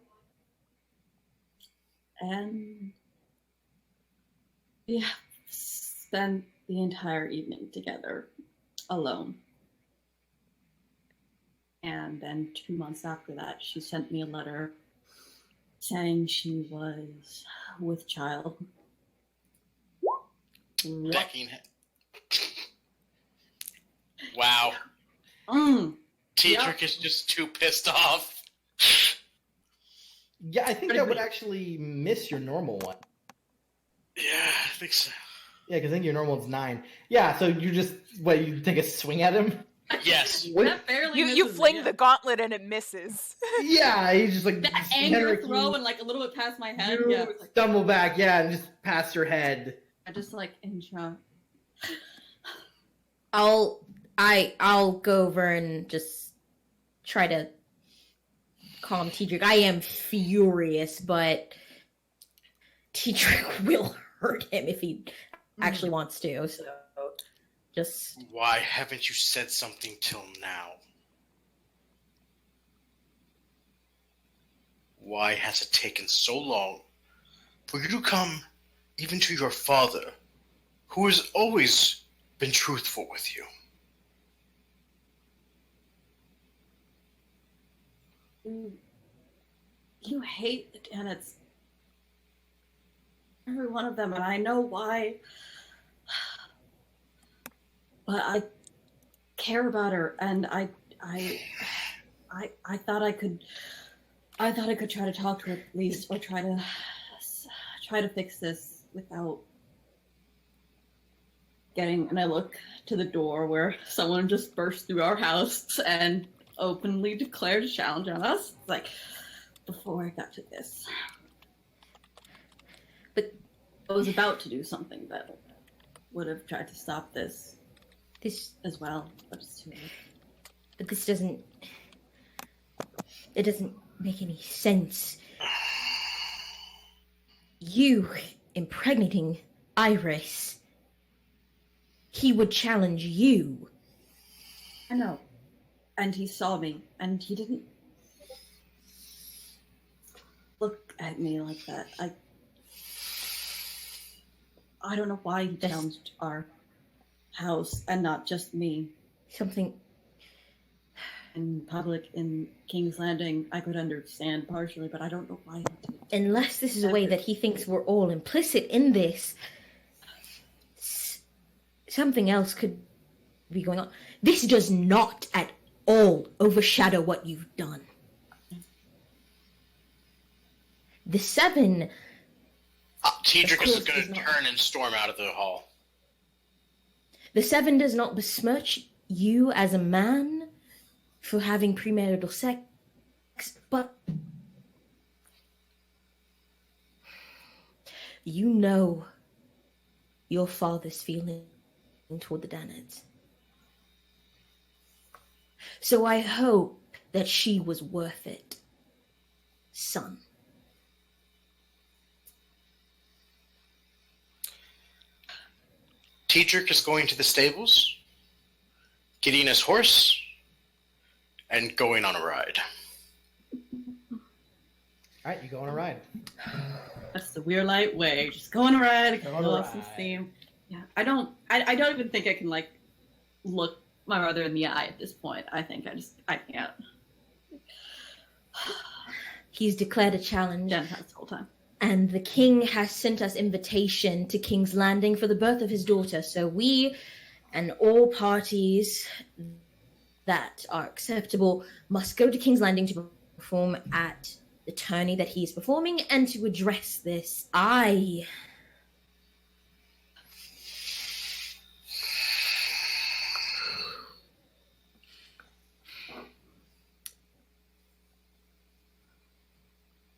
and we spent the entire evening together alone. And then 2 months after that, she sent me a letter saying she was with child. Decking him. Wow. Tetrick is just too pissed off. Yeah, I think that would actually miss your normal one. Yeah, I think so. Yeah, because I think your normal is 9. Yeah, so you just, you take a swing at him? Yes. That barely You misses fling me. the gauntlet and it misses. Yeah, he's just like... That anger Henrik, throw and like a little bit past my head. you Yeah, it's like, stumble back, yeah, and just past your head. I just like in shock. I'll go over and just try to calm Teedrick. I am furious, but Teedrick will hurt him if he actually wants to, so just... Why haven't you said something till now? Why has it taken so long for you to come even to your father, who has always been truthful with you? You hate the Dannets. Every one of them, and I know why. But I care about her, and I thought I could try to talk to her at least, or try to fix this without getting. And I look to the door where someone just burst through our house and openly declared a challenge on us. It's like, before I got to this, but I was about to do something that would have tried to stop this as well, but it's too late. But this doesn't... It doesn't make any sense. You impregnating Iris, he would challenge you. I know. And he saw me, and he didn't look at me like that. I don't know why he challenged our house and not just me. Something... In public, in King's Landing, I could understand partially, but I don't know why he did. Unless this is a way that he thinks we're all implicit in this, something else could be going on. This does not at all overshadow what you've done. The 7... Teedrick is course going does to not. turn and storm out of the hall. The 7 does not besmirch you as a man for having premarital sex, but you know your father's feeling toward the Dannets. So I hope that she was worth it, son. Teedrick is going to the stables, getting his horse, and going on a ride. Alright, you go on a ride. That's the Weirlight way. Just go on a ride, Go go on a off some ride. steam. Yeah, I don't even think I can like look my brother in the eye at this point. I think I can't. He's declared a challenge. Jen has the whole time. And the king has sent us invitation to King's Landing for the birth of his daughter. So we and all parties that are acceptable must go to King's Landing to perform at the tourney that he's performing and to address this.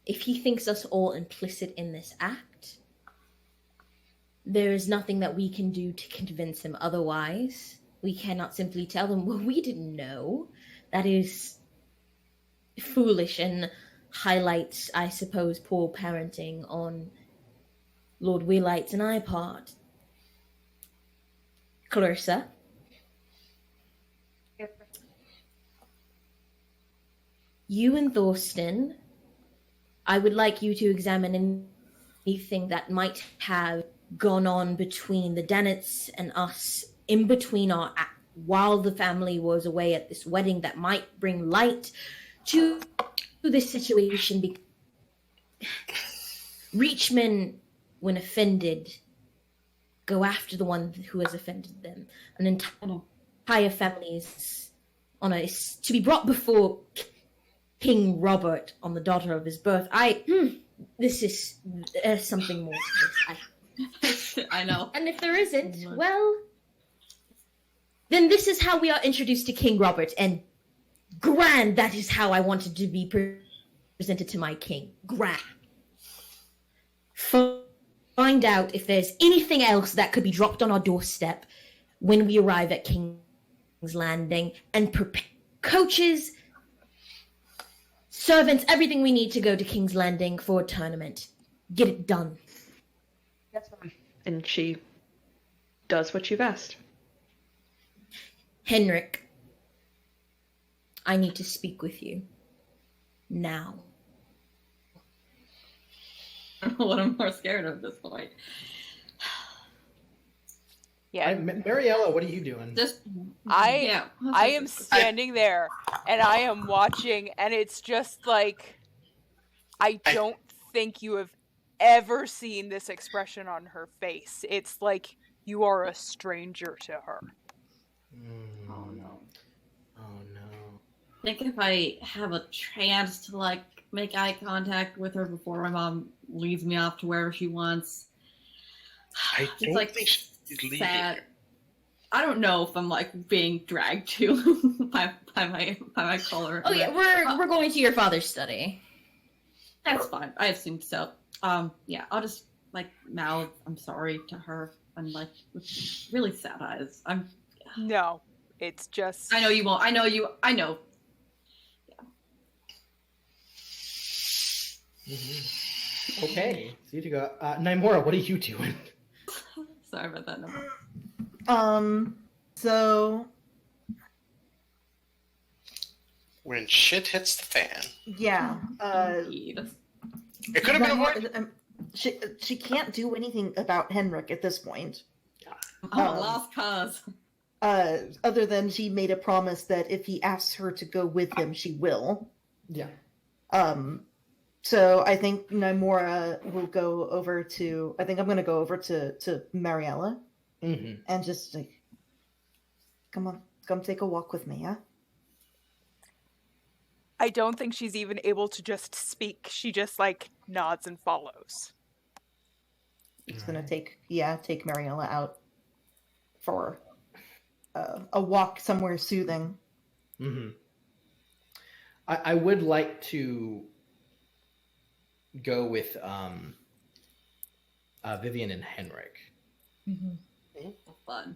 If he thinks us all implicit in this act, there is nothing that we can do to convince him otherwise. We cannot simply tell him, well, we didn't know. That is foolish and highlights, I suppose, poor parenting on Lord Weirlight's and I part. Clarissa? You and Thorsten, I would like you to examine anything that might have gone on between the Dannets and us in between while the family was away at this wedding that might bring light to this situation. Reachmen, when offended, go after the one who has offended them. An entire family is to be brought before King Robert on the daughter of his birth. This is something more to this. I know. And if there isn't, well, then this is how we are introduced to King Robert, and grand, that is how I wanted to be presented to my king. Grand. Find out if there's anything else that could be dropped on our doorstep when we arrive at King's Landing, and prepare coaches, servants, everything we need to go to King's Landing for a tournament. Get it done. Yes, ma'am. And she does what you've asked. Henrik, I need to speak with you. Now. I don't know what I'm more scared of at this point. Yeah. Mariella, what are you doing? I am standing there and I am watching, and it's just like, I don't think you have ever seen this expression on her face. It's like you are a stranger to her. Oh no. Oh no. I think if I have a chance to like make eye contact with her before my mom leads me off to wherever she wants, I it's like she's leaving. sad. I don't know if I'm like being dragged to by my collar. Oh yeah, we're going to your father's study. That's fine. I assumed so. Yeah, I'll just like mouth I'm sorry to her and like with really sad eyes. No, it's just. I know you won't. I know. Mm-hmm. Okay, so you go. Naimura, what are you doing? Sorry about that number. So When shit hits the fan. yeah, It could have been avoided. she can't do anything about Henrik at this point. Lost cause. Other than she made a promise that if he asks her to go with him, she will. Yeah. So I think Naimura will go over to. I think I'm going to go over to Mariella and just like, come take a walk with me, yeah. I don't think she's even able to just speak. She just like nods and follows. He's going to take Mariella out for a walk somewhere soothing. Mm-hmm. I would like to go with Vivian and Henrik. Fun.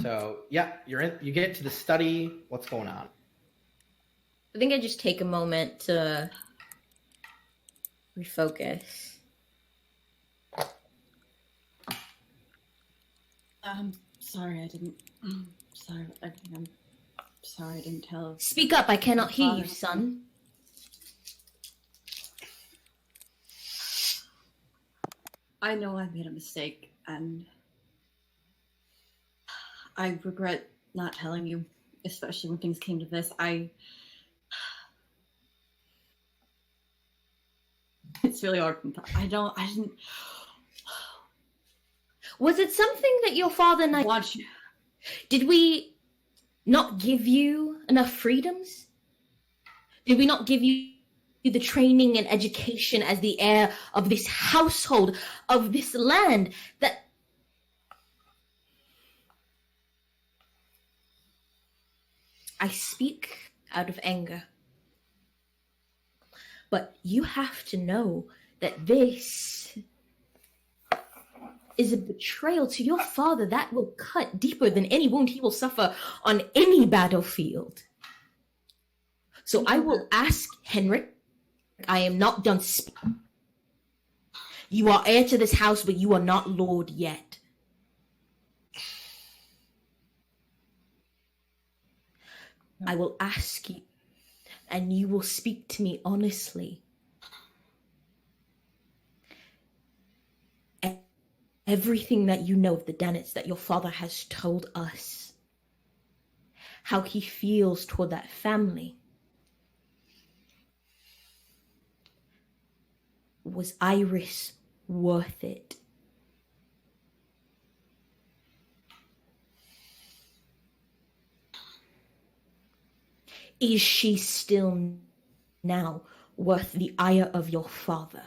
So yeah, you get to the study. What's going on? I think I just take a moment to refocus. Sorry, I didn't. Sorry, I'm sorry I didn't tell. Speak up, I cannot hear you, son. I know I made a mistake, and I regret not telling you, especially when things came to this. It's really hard. I didn't Was it something that your father and I want you. did we not give you enough freedoms? Did we not give you the training and education as the heir of this household, of this land, that I speak out of anger? But you have to know that this is a betrayal to your father that will cut deeper than any wound he will suffer on any battlefield. So I will ask Henrik, I am not done speaking. You are heir to this house, but you are not lord yet. I will ask you, and you will speak to me honestly. Everything that you know of the Dannets that your father has told us, how he feels toward that family. Was Iris worth it? Is she still now worth the ire of your father?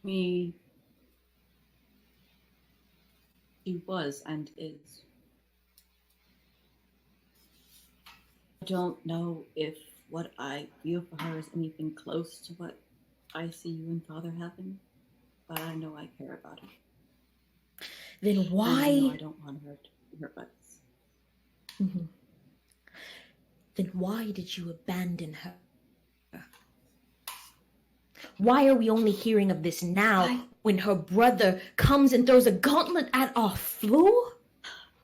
He was and is. I don't know if what I feel for her is anything close to what I see you and Father having, but I know I care about her. Then why? And I know I don't want her to be hurt by this. Mm-hmm. Then why did you abandon her? Why are we only hearing of this now when her brother comes and throws a gauntlet at our floor?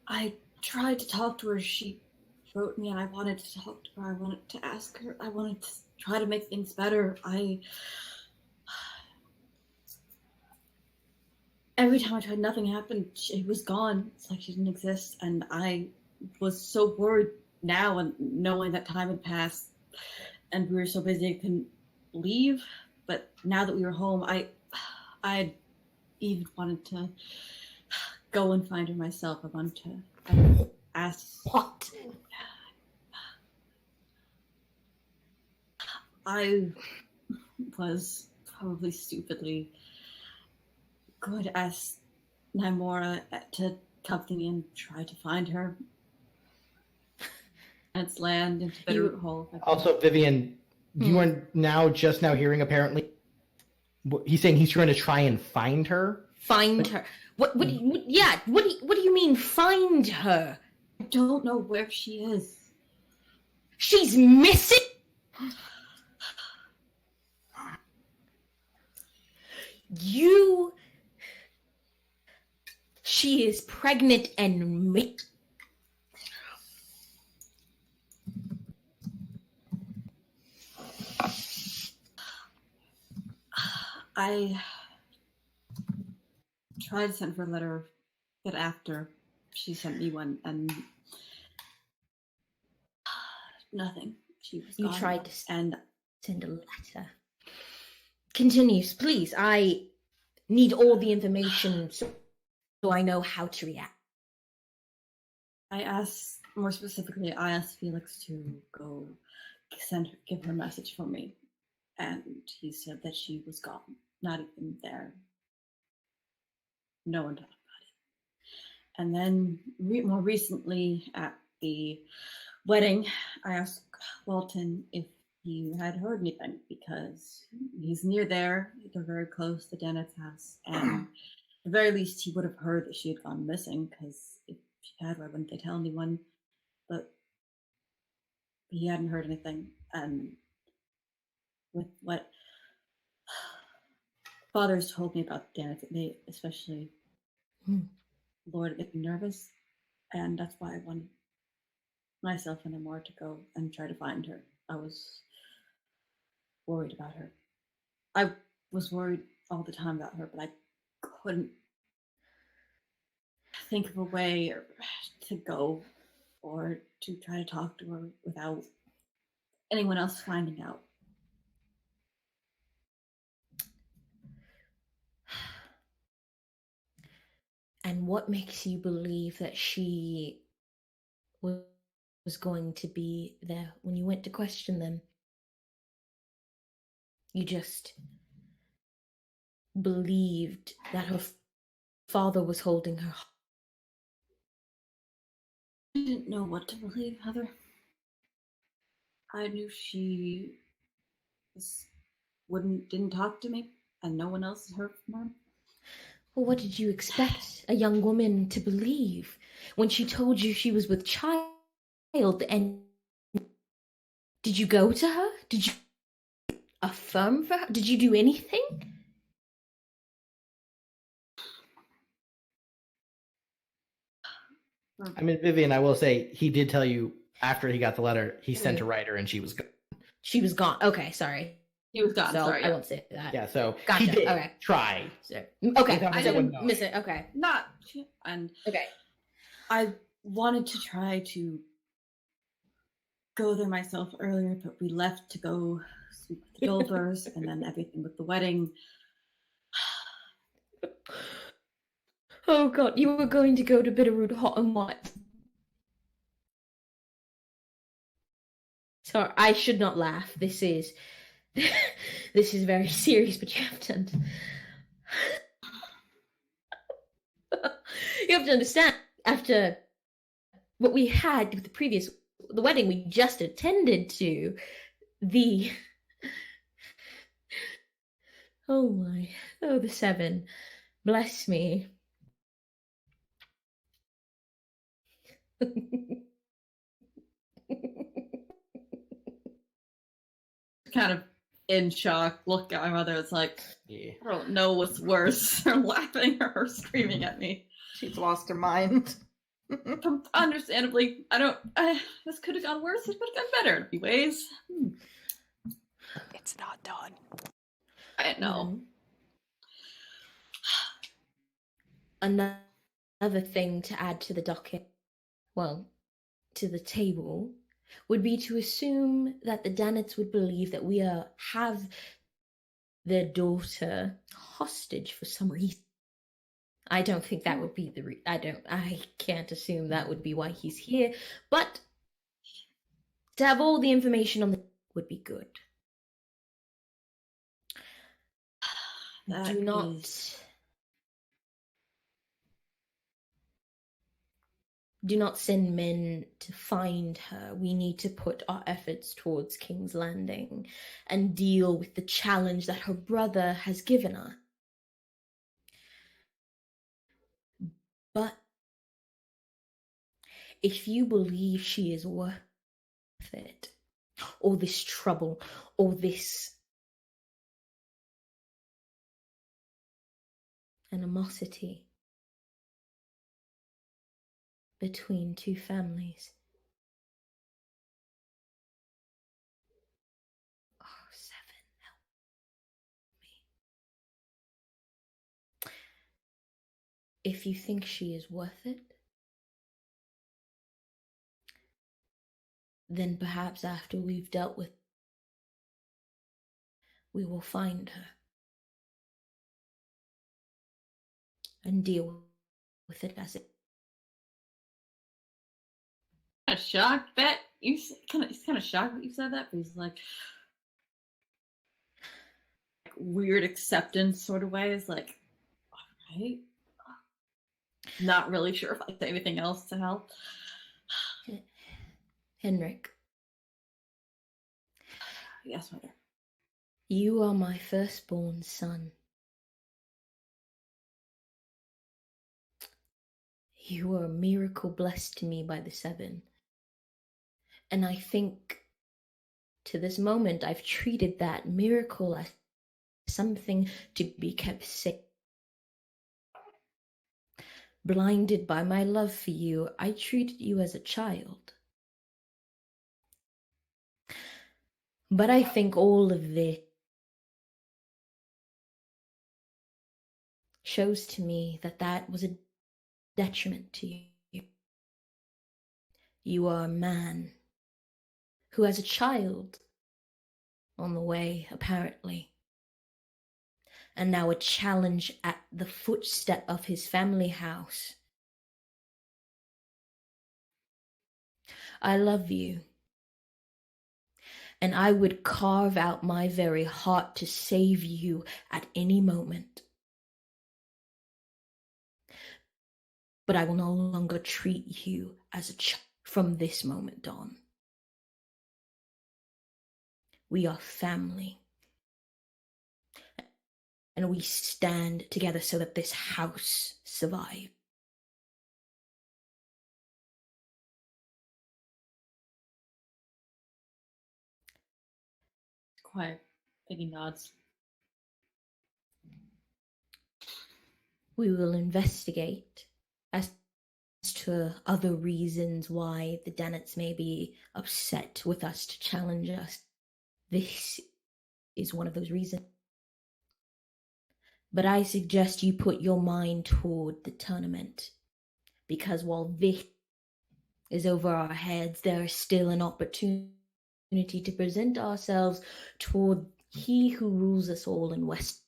I tried to talk to her. She wrote me and I wanted to talk to her. I wanted to ask her. I wanted to try to make things better. Every time I tried, nothing happened. She was gone. It's like she didn't exist. And I was so worried now, and knowing that time had passed and we were so busy I couldn't leave. But now that we were home, I even wanted to go and find her myself. I wanted to ask. What? I was probably stupidly going to ask Naimora to come to me and try to find her. And its land into Bitterroot Hole. Also, Vivian, you are just now hearing apparently. He's saying he's going to try and find her. Find her? What do you mean find her? I don't know where she is. She's missing? She is pregnant and I tried to send her a letter, but after she sent me one, and nothing. She was You gone. tried to and send a letter. Continues, please. I need all the information so I know how to react. I asked, more specifically, I asked Felix to go give her a message for me. And he said that she was gone, not even there. No one talked about it. And then more recently at the wedding, I asked Walton if he had heard anything, because he's near there. They're very close to Dennett's house. And at the very least, he would have heard that she had gone missing, because if she had, why wouldn't they tell anyone? But he hadn't heard anything. And with what Father's told me about Dennis, they, especially Lord, get me nervous. And that's why I wanted myself and Amor to go and try to find her. I was worried about her. I was worried all the time about her, but I couldn't think of a way to go or to try to talk to her without anyone else finding out. And what makes you believe that she was going to be there when you went to question them? You just believed that her father was holding her. I didn't know what to believe, Heather. I knew she didn't talk to me, and no one else had heard from her. Well, what did you expect a young woman to believe when she told you she was with child? And did you go to her? Did you affirm for her? Did you do anything? I mean, Vivian, I will say he did tell you after he got the letter, he sent a writer and she was gone. She was gone. Okay, sorry. He was gone. So Sorry, I won't say that. Yeah, so Gotcha. he did Okay. try. So, okay, Without I anyone didn't knowing. miss it. Okay. not and Okay. I wanted to try to go there myself earlier, but we left to go speak with the Dolbers and then everything with the wedding. Oh god, you were going to go to Bitterroot Hot and what? Sorry, I should not laugh. This is this is very serious, but you have to you have to understand, after what we had with the wedding we just attended to, the the 7, bless me. Kind of in shock, look at my mother. It's like, Yeah. I don't know what's worse, her laughing or her screaming at me. She's lost her mind. Understandably, this could have gone worse. It could have gone better in a few ways. It's not done. I know. Another thing to add to the docket, well, to the table, would be to assume that the Danets would believe that we have their daughter hostage for some reason. I don't think that would be I can't assume that would be why he's here, but to have all the information on the would be good. Do not send men to find her. We need to put our efforts towards King's Landing and deal with the challenge that her brother has given us. But if you believe she is worth it, all this trouble, all this animosity between two families. Oh, 7, help me. If you think she is worth it, then perhaps after we've dealt with, we will find her and deal with it as it. Kind of shocked that he's kind of shocked that you said that, but he's like weird acceptance sort of way. Is like, all right, not really sure if I say anything else to help. Henrik. Yes, mother. You are my firstborn son. You are a miracle blessed to me by the 7. And I think to this moment I've treated that miracle as something to be kept safe. Blinded by my love for you, I treated you as a child. But I think all of this shows to me that that was a detriment to you. You are a man who has a child on the way, apparently, and now a challenge at the footstep of his family house. I love you, and I would carve out my very heart to save you at any moment. But I will no longer treat you as a child from this moment on. We are family. And we stand together so that this house survives. Quiet. Piggy nods. We will investigate as to other reasons why the Dannets may be upset with us to challenge us. This is one of those reasons. But I suggest you put your mind toward the tournament, because while this is over our heads, there is still an opportunity to present ourselves toward he who rules us all in West.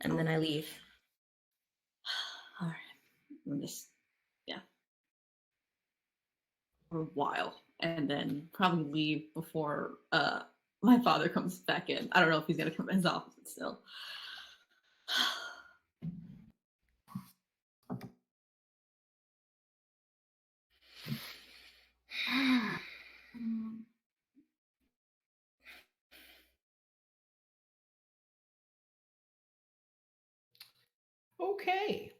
And then I leave. All right. I'm just, yeah. For a while. And then probably leave before my father comes back in. I don't know if he's going to come in his office still. Okay.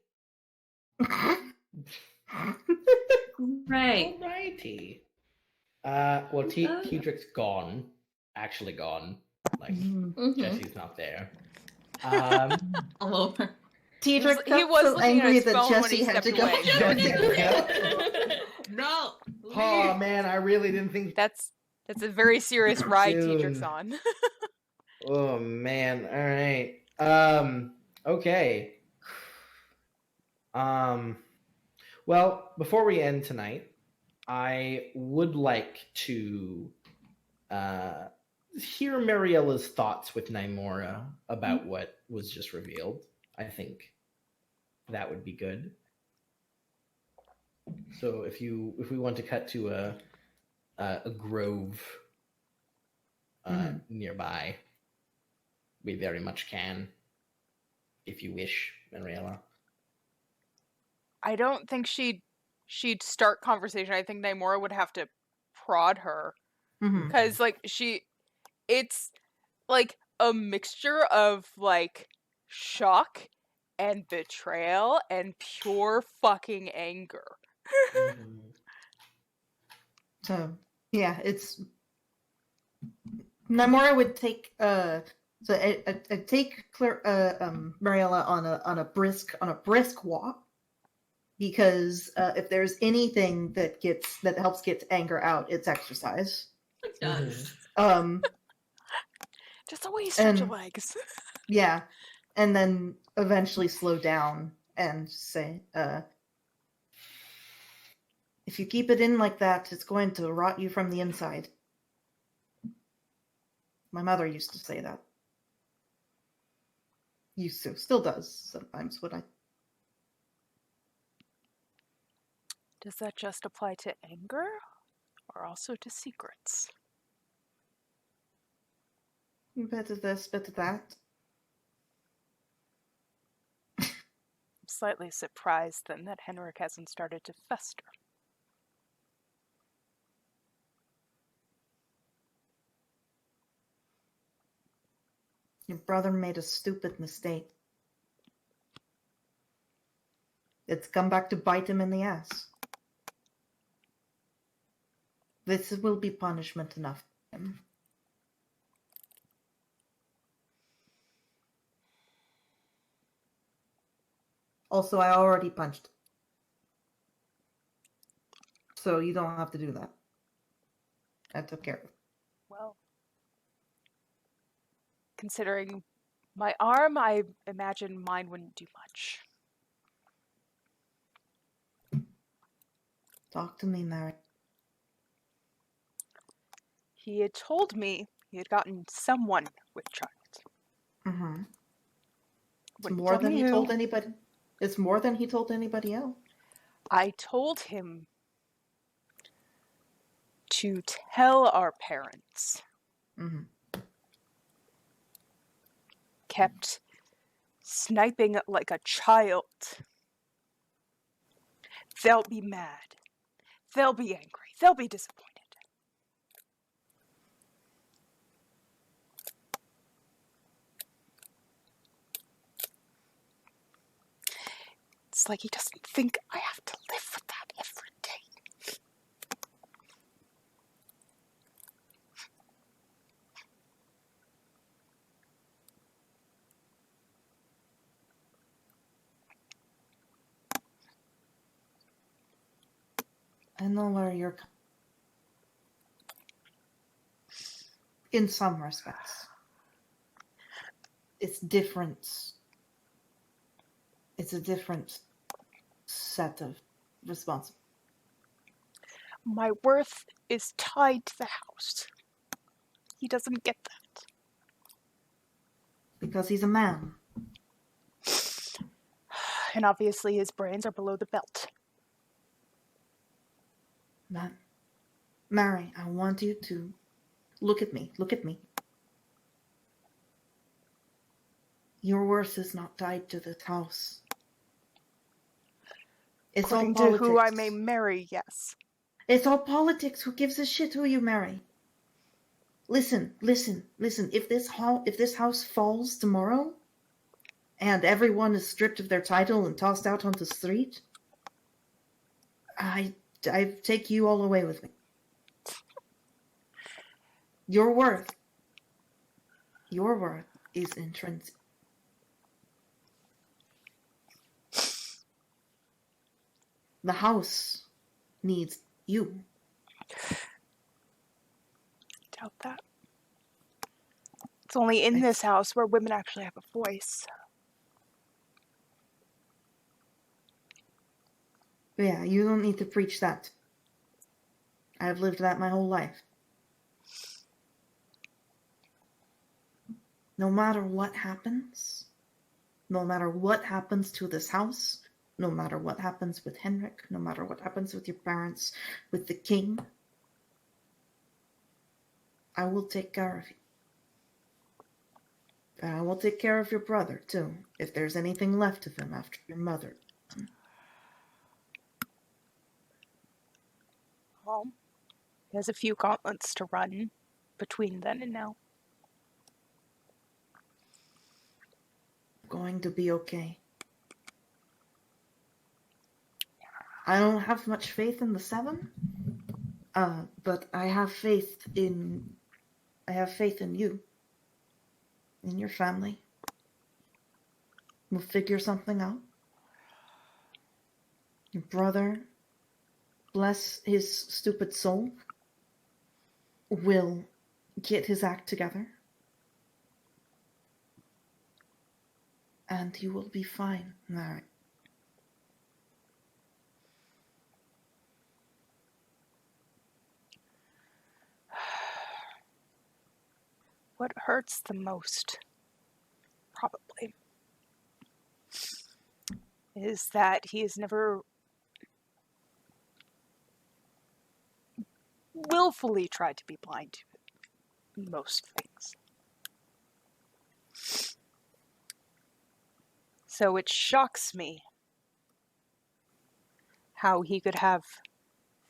Right. Alrighty. Well, Tedric's gone. Actually gone. Like, Jesse's not there. All over. Tedric He got was so looking at angry his that phone when Jesse he had to stepped go. away. No. Oh man, I really didn't think. That's a very serious ride Dude. Teacher's on. Oh man. All right. Okay. Well, before we end tonight, I would like to hear Mariella's thoughts with Nymora about what was just revealed. I think that would be good. So if we want to cut to a grove nearby, we very much can, if you wish, Mariella. I don't think she'd start conversation. I think Nymora would have to prod her. Because it's like a mixture of like shock and betrayal and pure fucking anger. So yeah, it's Namora would take take Mariella on a brisk walk, because if there's anything that helps get anger out, it's exercise. It does. Just the way you stretch your And- legs. Yeah, and then eventually slow down and say, if you keep it in like that, it's going to rot you from the inside. My mother used to say that. Used to. Still does sometimes. Does that just apply to anger or also to secrets? Better this, better that. I'm slightly surprised then that Henrik hasn't started to fester. Your brother made a stupid mistake. It's come back to bite him in the ass. This will be punishment enough for him. Also, I already punched. So you don't have to do that. I took care of it. Well, considering my arm, I imagine mine wouldn't do much. Talk to me, Mary. He had told me he had gotten someone with child. Mm-hmm. It's Wouldn't more tell than me he who. told anybody. It's more than he told anybody else. I told him to tell our parents. Mm-hmm. Kept sniping like a child. They'll be mad. They'll be angry. They'll be disappointed. It's like he doesn't think I have to live with that every day. I know where you're in some respects. It's different. It's a different set of responsibilities. My worth is tied to the house. He doesn't get that. Because he's a man. And obviously his brains are below the belt. Mary, I want you to look at me. Look at me. Your worth is not tied to this house. It's According all to politics. who I may marry, yes. It's all politics. Who gives a shit who you marry? Listen. If this house falls tomorrow, and everyone is stripped of their title and tossed out onto the street, I take you all away with me. Your worth is intrinsic. The house needs you. Doubt that. It's only in this house where women actually have a voice. Yeah, you don't need to preach that. I've lived that my whole life. No matter what happens to this house, no matter what happens with Henrik, no matter what happens with your parents, with the king, I will take care of you. And I will take care of your brother, too, if there's anything left of him after your mother. Well, he has a few gauntlets to run between then and now. Going to be okay. I don't have much faith in the Seven, but I have faith in you, in your family. We'll figure something out. Your brother, bless his stupid soul, will get his act together. And you will be fine, Mary. What hurts the most, probably, is that he has never willfully tried to be blind to it. Most things. So it shocks me how he could have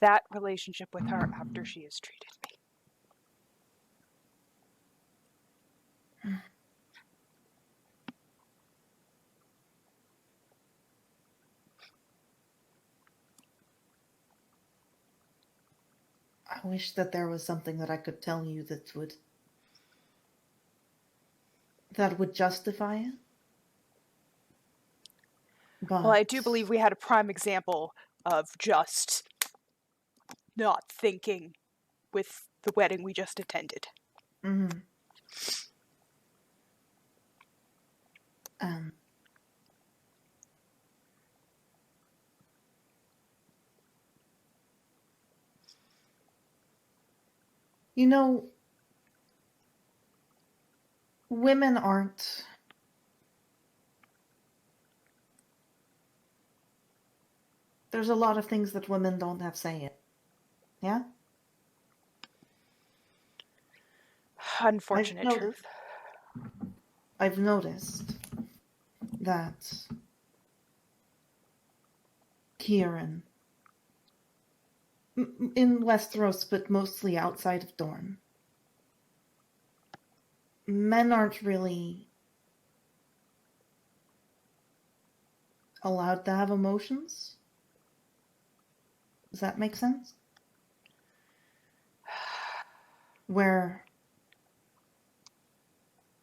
that relationship with her after she has treated me. I wish that there was something that I could tell you that would justify it. But Well, I do believe we had a prime example of just not thinking with the wedding we just attended. Mm-hmm. You know, women aren't. There's a lot of things that women don't have say in. Yeah? Unfortunate I've truth. I've noticed that here in Westeros, but mostly outside of Dorne, men aren't really allowed to have emotions. Does that make sense? Where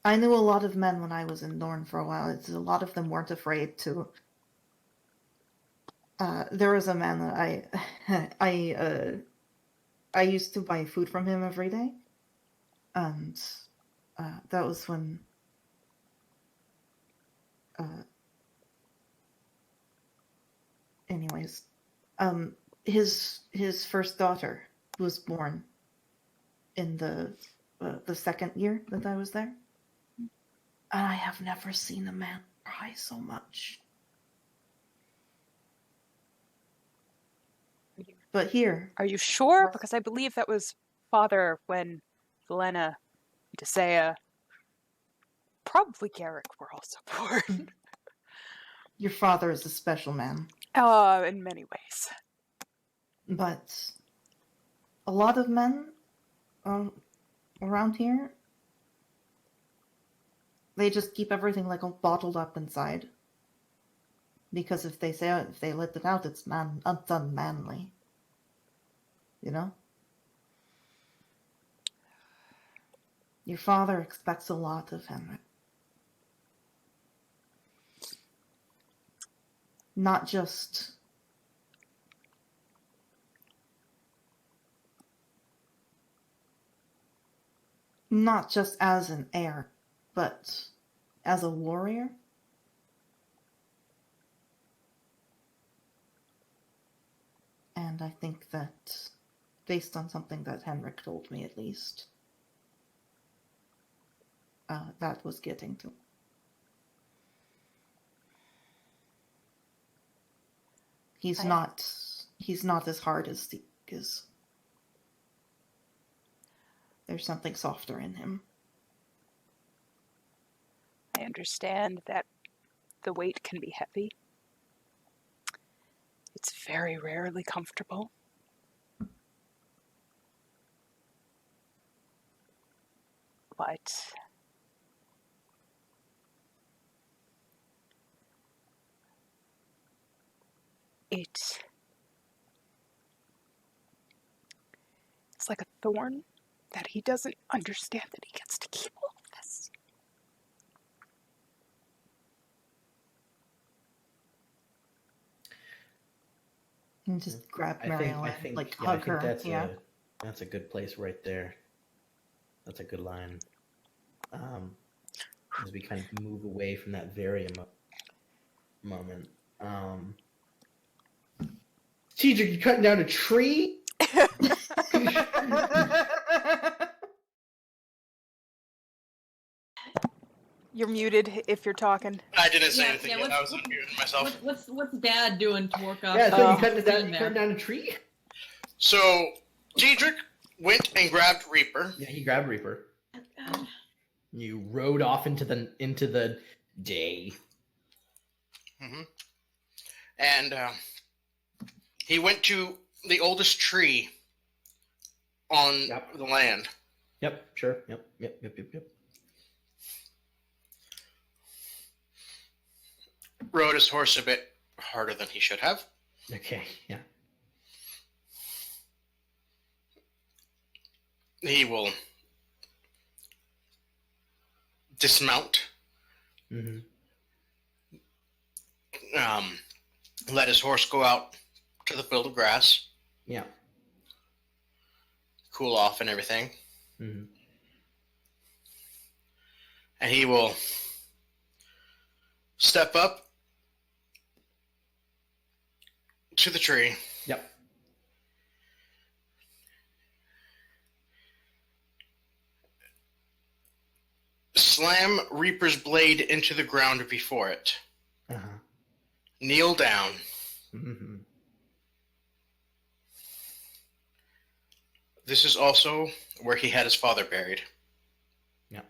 I knew a lot of men when I was in Dorne for a while. A lot of them weren't afraid to. There was a man that I used to buy food from him every day, and that was when. Anyways, his first daughter was born in the second year that I was there. And I have never seen a man cry so much. But here... Are you sure? Because I believe that was father when Velena, Desea, probably Garrick were also born. Your father is a special man. In many ways. But a lot of men around here, they just keep everything like all bottled up inside. Because if they let it out, it's unmanly. You know? Your father expects a lot of Henrik. Not just as an heir, but as a warrior. And I think that, based on something that Henrik told me at least, that was getting to. He's not as hard as Zeke is. There's something softer in him. I understand that the weight can be heavy. It's very rarely comfortable. But it's like a thorn that he doesn't understand that he gets to keep all of this. And just grab I Mariella, think, like yeah, hug I think her. that's a good place right there. That's a good line. As we kind of move away from that very moment. Cedric, you cutting down a tree? You're muted if you're talking. I didn't say Yeah, anything yeah, yet. I was unmuting myself. What's Dad doing to work off? Yeah, so you cutting cutting down a tree? So, Diedrich went and grabbed Reaper. Yeah, he grabbed Reaper. You rode off into the day. Mm-hmm. And he went to the oldest tree on the land. Yep, sure. Yep. Rode his horse a bit harder than he should have. Okay, yeah. He will dismount. Mm-hmm. Let his horse go out to the field of grass. Yeah. cool off and everything. Mhm. And he will step up to the tree. Yep. Slam Reaper's blade into the ground before it. Uh-huh. Kneel down. Mm-hmm. This is also where he had his father buried. Yep.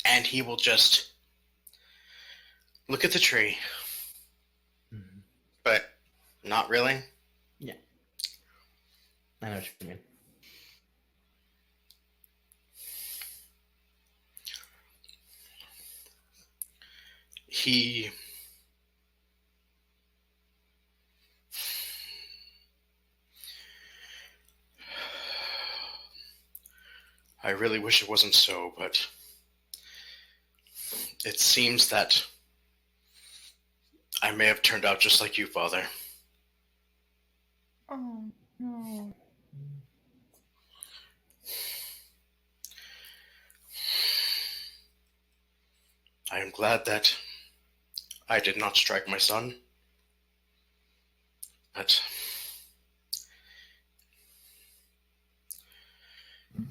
And he will just look at the tree, Mm-hmm. but not really. Yeah. I know what you mean. He I really wish it wasn't so, but it seems that I may have turned out just like you, Father. Oh no. I am glad that I did not strike my son, but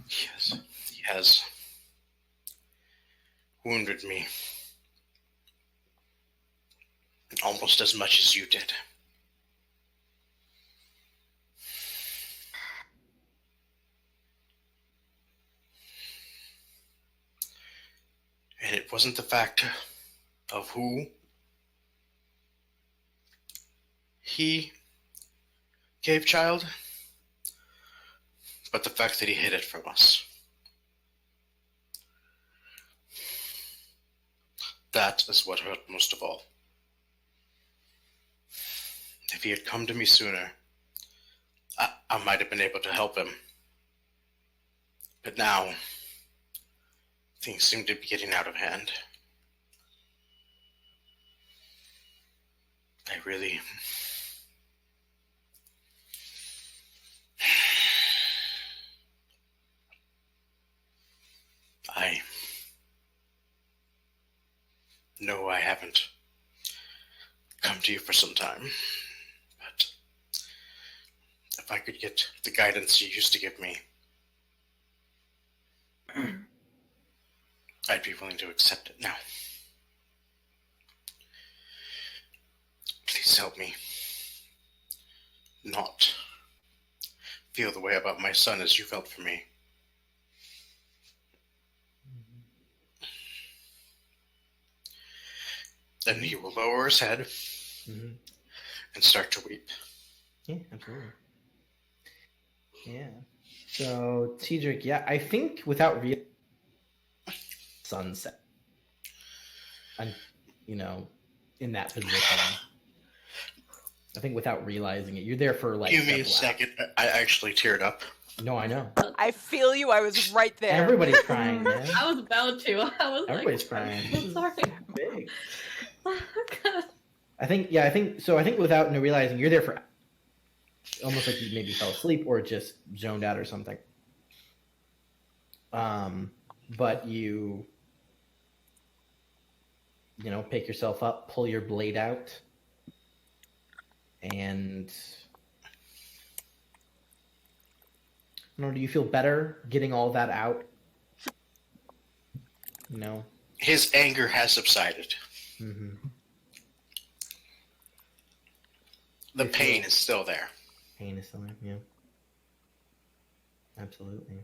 he has wounded me almost as much as you did. And it wasn't the fact of who he gave child, but the fact that he hid it from us. That is what hurt most of all. If he had come to me sooner, I might have been able to help him. But now, things seem to be getting out of hand. I know I haven't come to you for some time, but if I could get the guidance you used to give me, I'd be willing to accept it now. Please help me not feel the way about my son as you felt for me. Then he will lower his head Mm-hmm. and start to weep. Yeah, absolutely. Yeah. So, Tedric, yeah, I think without real sunset, and in that position, I think without realizing it, you're there for like. Give me a several second. I actually teared up. hours. No, I know. I feel you. I was right there. Everybody's crying, man. I was about to. I was Everybody's like, crying. I'm sorry. Big. Oh, God. I think without realizing, you're there for almost like you maybe fell asleep or just zoned out or something. But you pick yourself up, pull your blade out, and do you feel better getting all that out? His anger has subsided. Mm-hmm. The pain is still there. Pain is still there, yeah. Absolutely.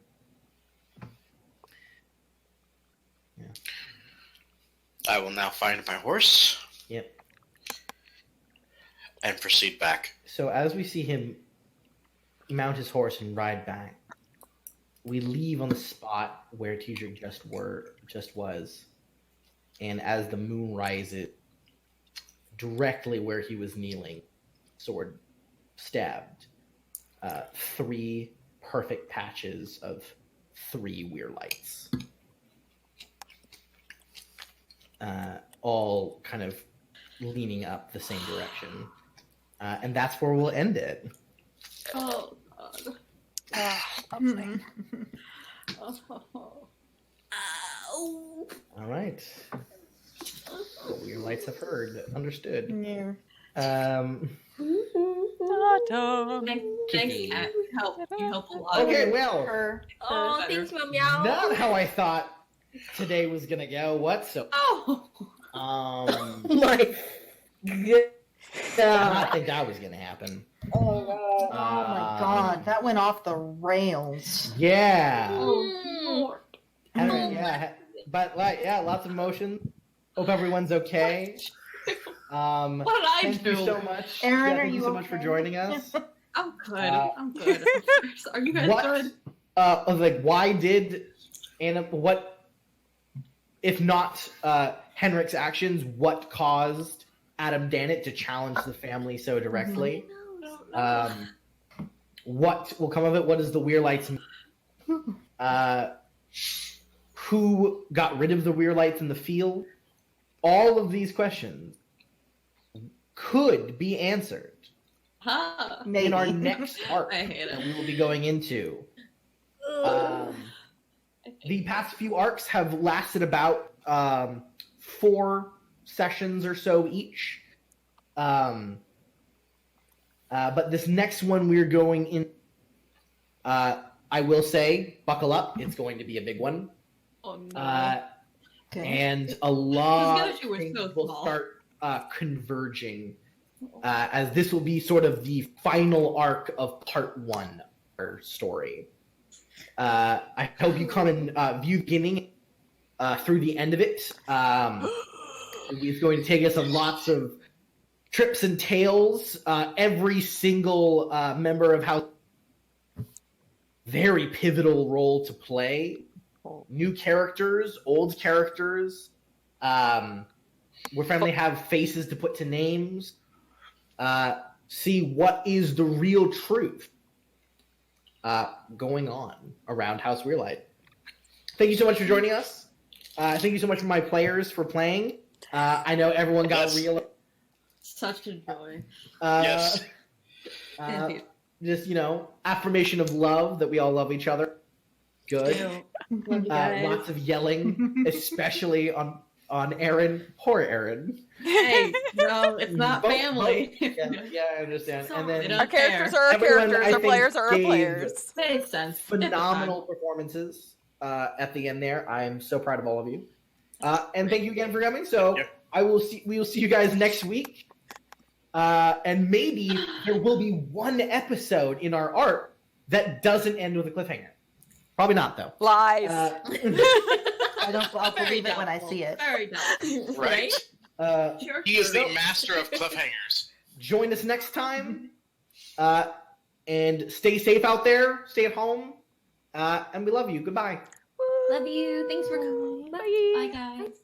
Yeah. I will now find my horse. Yep. And proceed back. So as we see him mount his horse and ride back, we leave on the spot where Tedric just was, and as the moon rises, directly where he was kneeling, sword stabbed, 3 perfect patches of 3 Weirlights, all kind of leaning up the same direction, and that's where we'll end it. Oh God. Lovely. Oh. All right. Your lights have heard. Understood. Yeah. Thanks, Kat. You help a lot. Okay, well, Oh, better. thanks, Mom Meow. not how I thought today was gonna go. Oh. My good. I did not think that was gonna happen. Oh my god, that went off the rails. Yeah. Lord. Yeah. But lots of emotion. Hope everyone's okay. What did I Thank do? you so much. Aaron, are thank you you so much for okay? joining us. I'm good. I'm good. Are you guys What? good? Why did Anna? What, if not Henrik's actions? What caused Adam Dannett to challenge the family so directly? No. What will come of it? What is the Weirlights? Who got rid of the Weirlights in the field? All of these questions could be answered Huh. Maybe. in our next arc I hate that it. we will be going into. The past few arcs have lasted about 4 sessions or so each. But this next one we're going in, I will say, buckle up. It's going to be a big one. Oh no. Okay. And a lot Just of because you were things so will small. start converging, as this will be sort of the final arc of part 1 of our story. I hope you come and view the beginning through the end of it. It's going to take us on lots of trips and tales. Every single member of House very pivotal role to play. New characters, old characters. We're finally have faces to put to names. See what is the real truth going on around House Weirlight. Thank you so much for joining us. Thank you so much for my players for playing. I know everyone got Yes. real. Such a joy. Yes. Indeed. Just, affirmation of love that we all love each other. Good. Love you guys. Lots of yelling, especially on Aaron. Poor Aaron. Hey, no, it's not Both- family. Yeah, I understand. And They then don't Our characters care. are our Everyone, characters. I Our think, players are our gave- players. Makes sense. phenomenal performances at the end there. I'm so proud of all of you. And thank you again for coming. So Yep. we will see you guys next week. And maybe there will be one episode in our arc that doesn't end with a cliffhanger. Probably not, though. Lies. I'll believe it when I see it. Very doubtful. Right. Sure. He is the master of cliffhangers. Join us next time. And stay safe out there. Stay at home. And we love you. Goodbye. Love you. Thanks for coming. Bye, guys.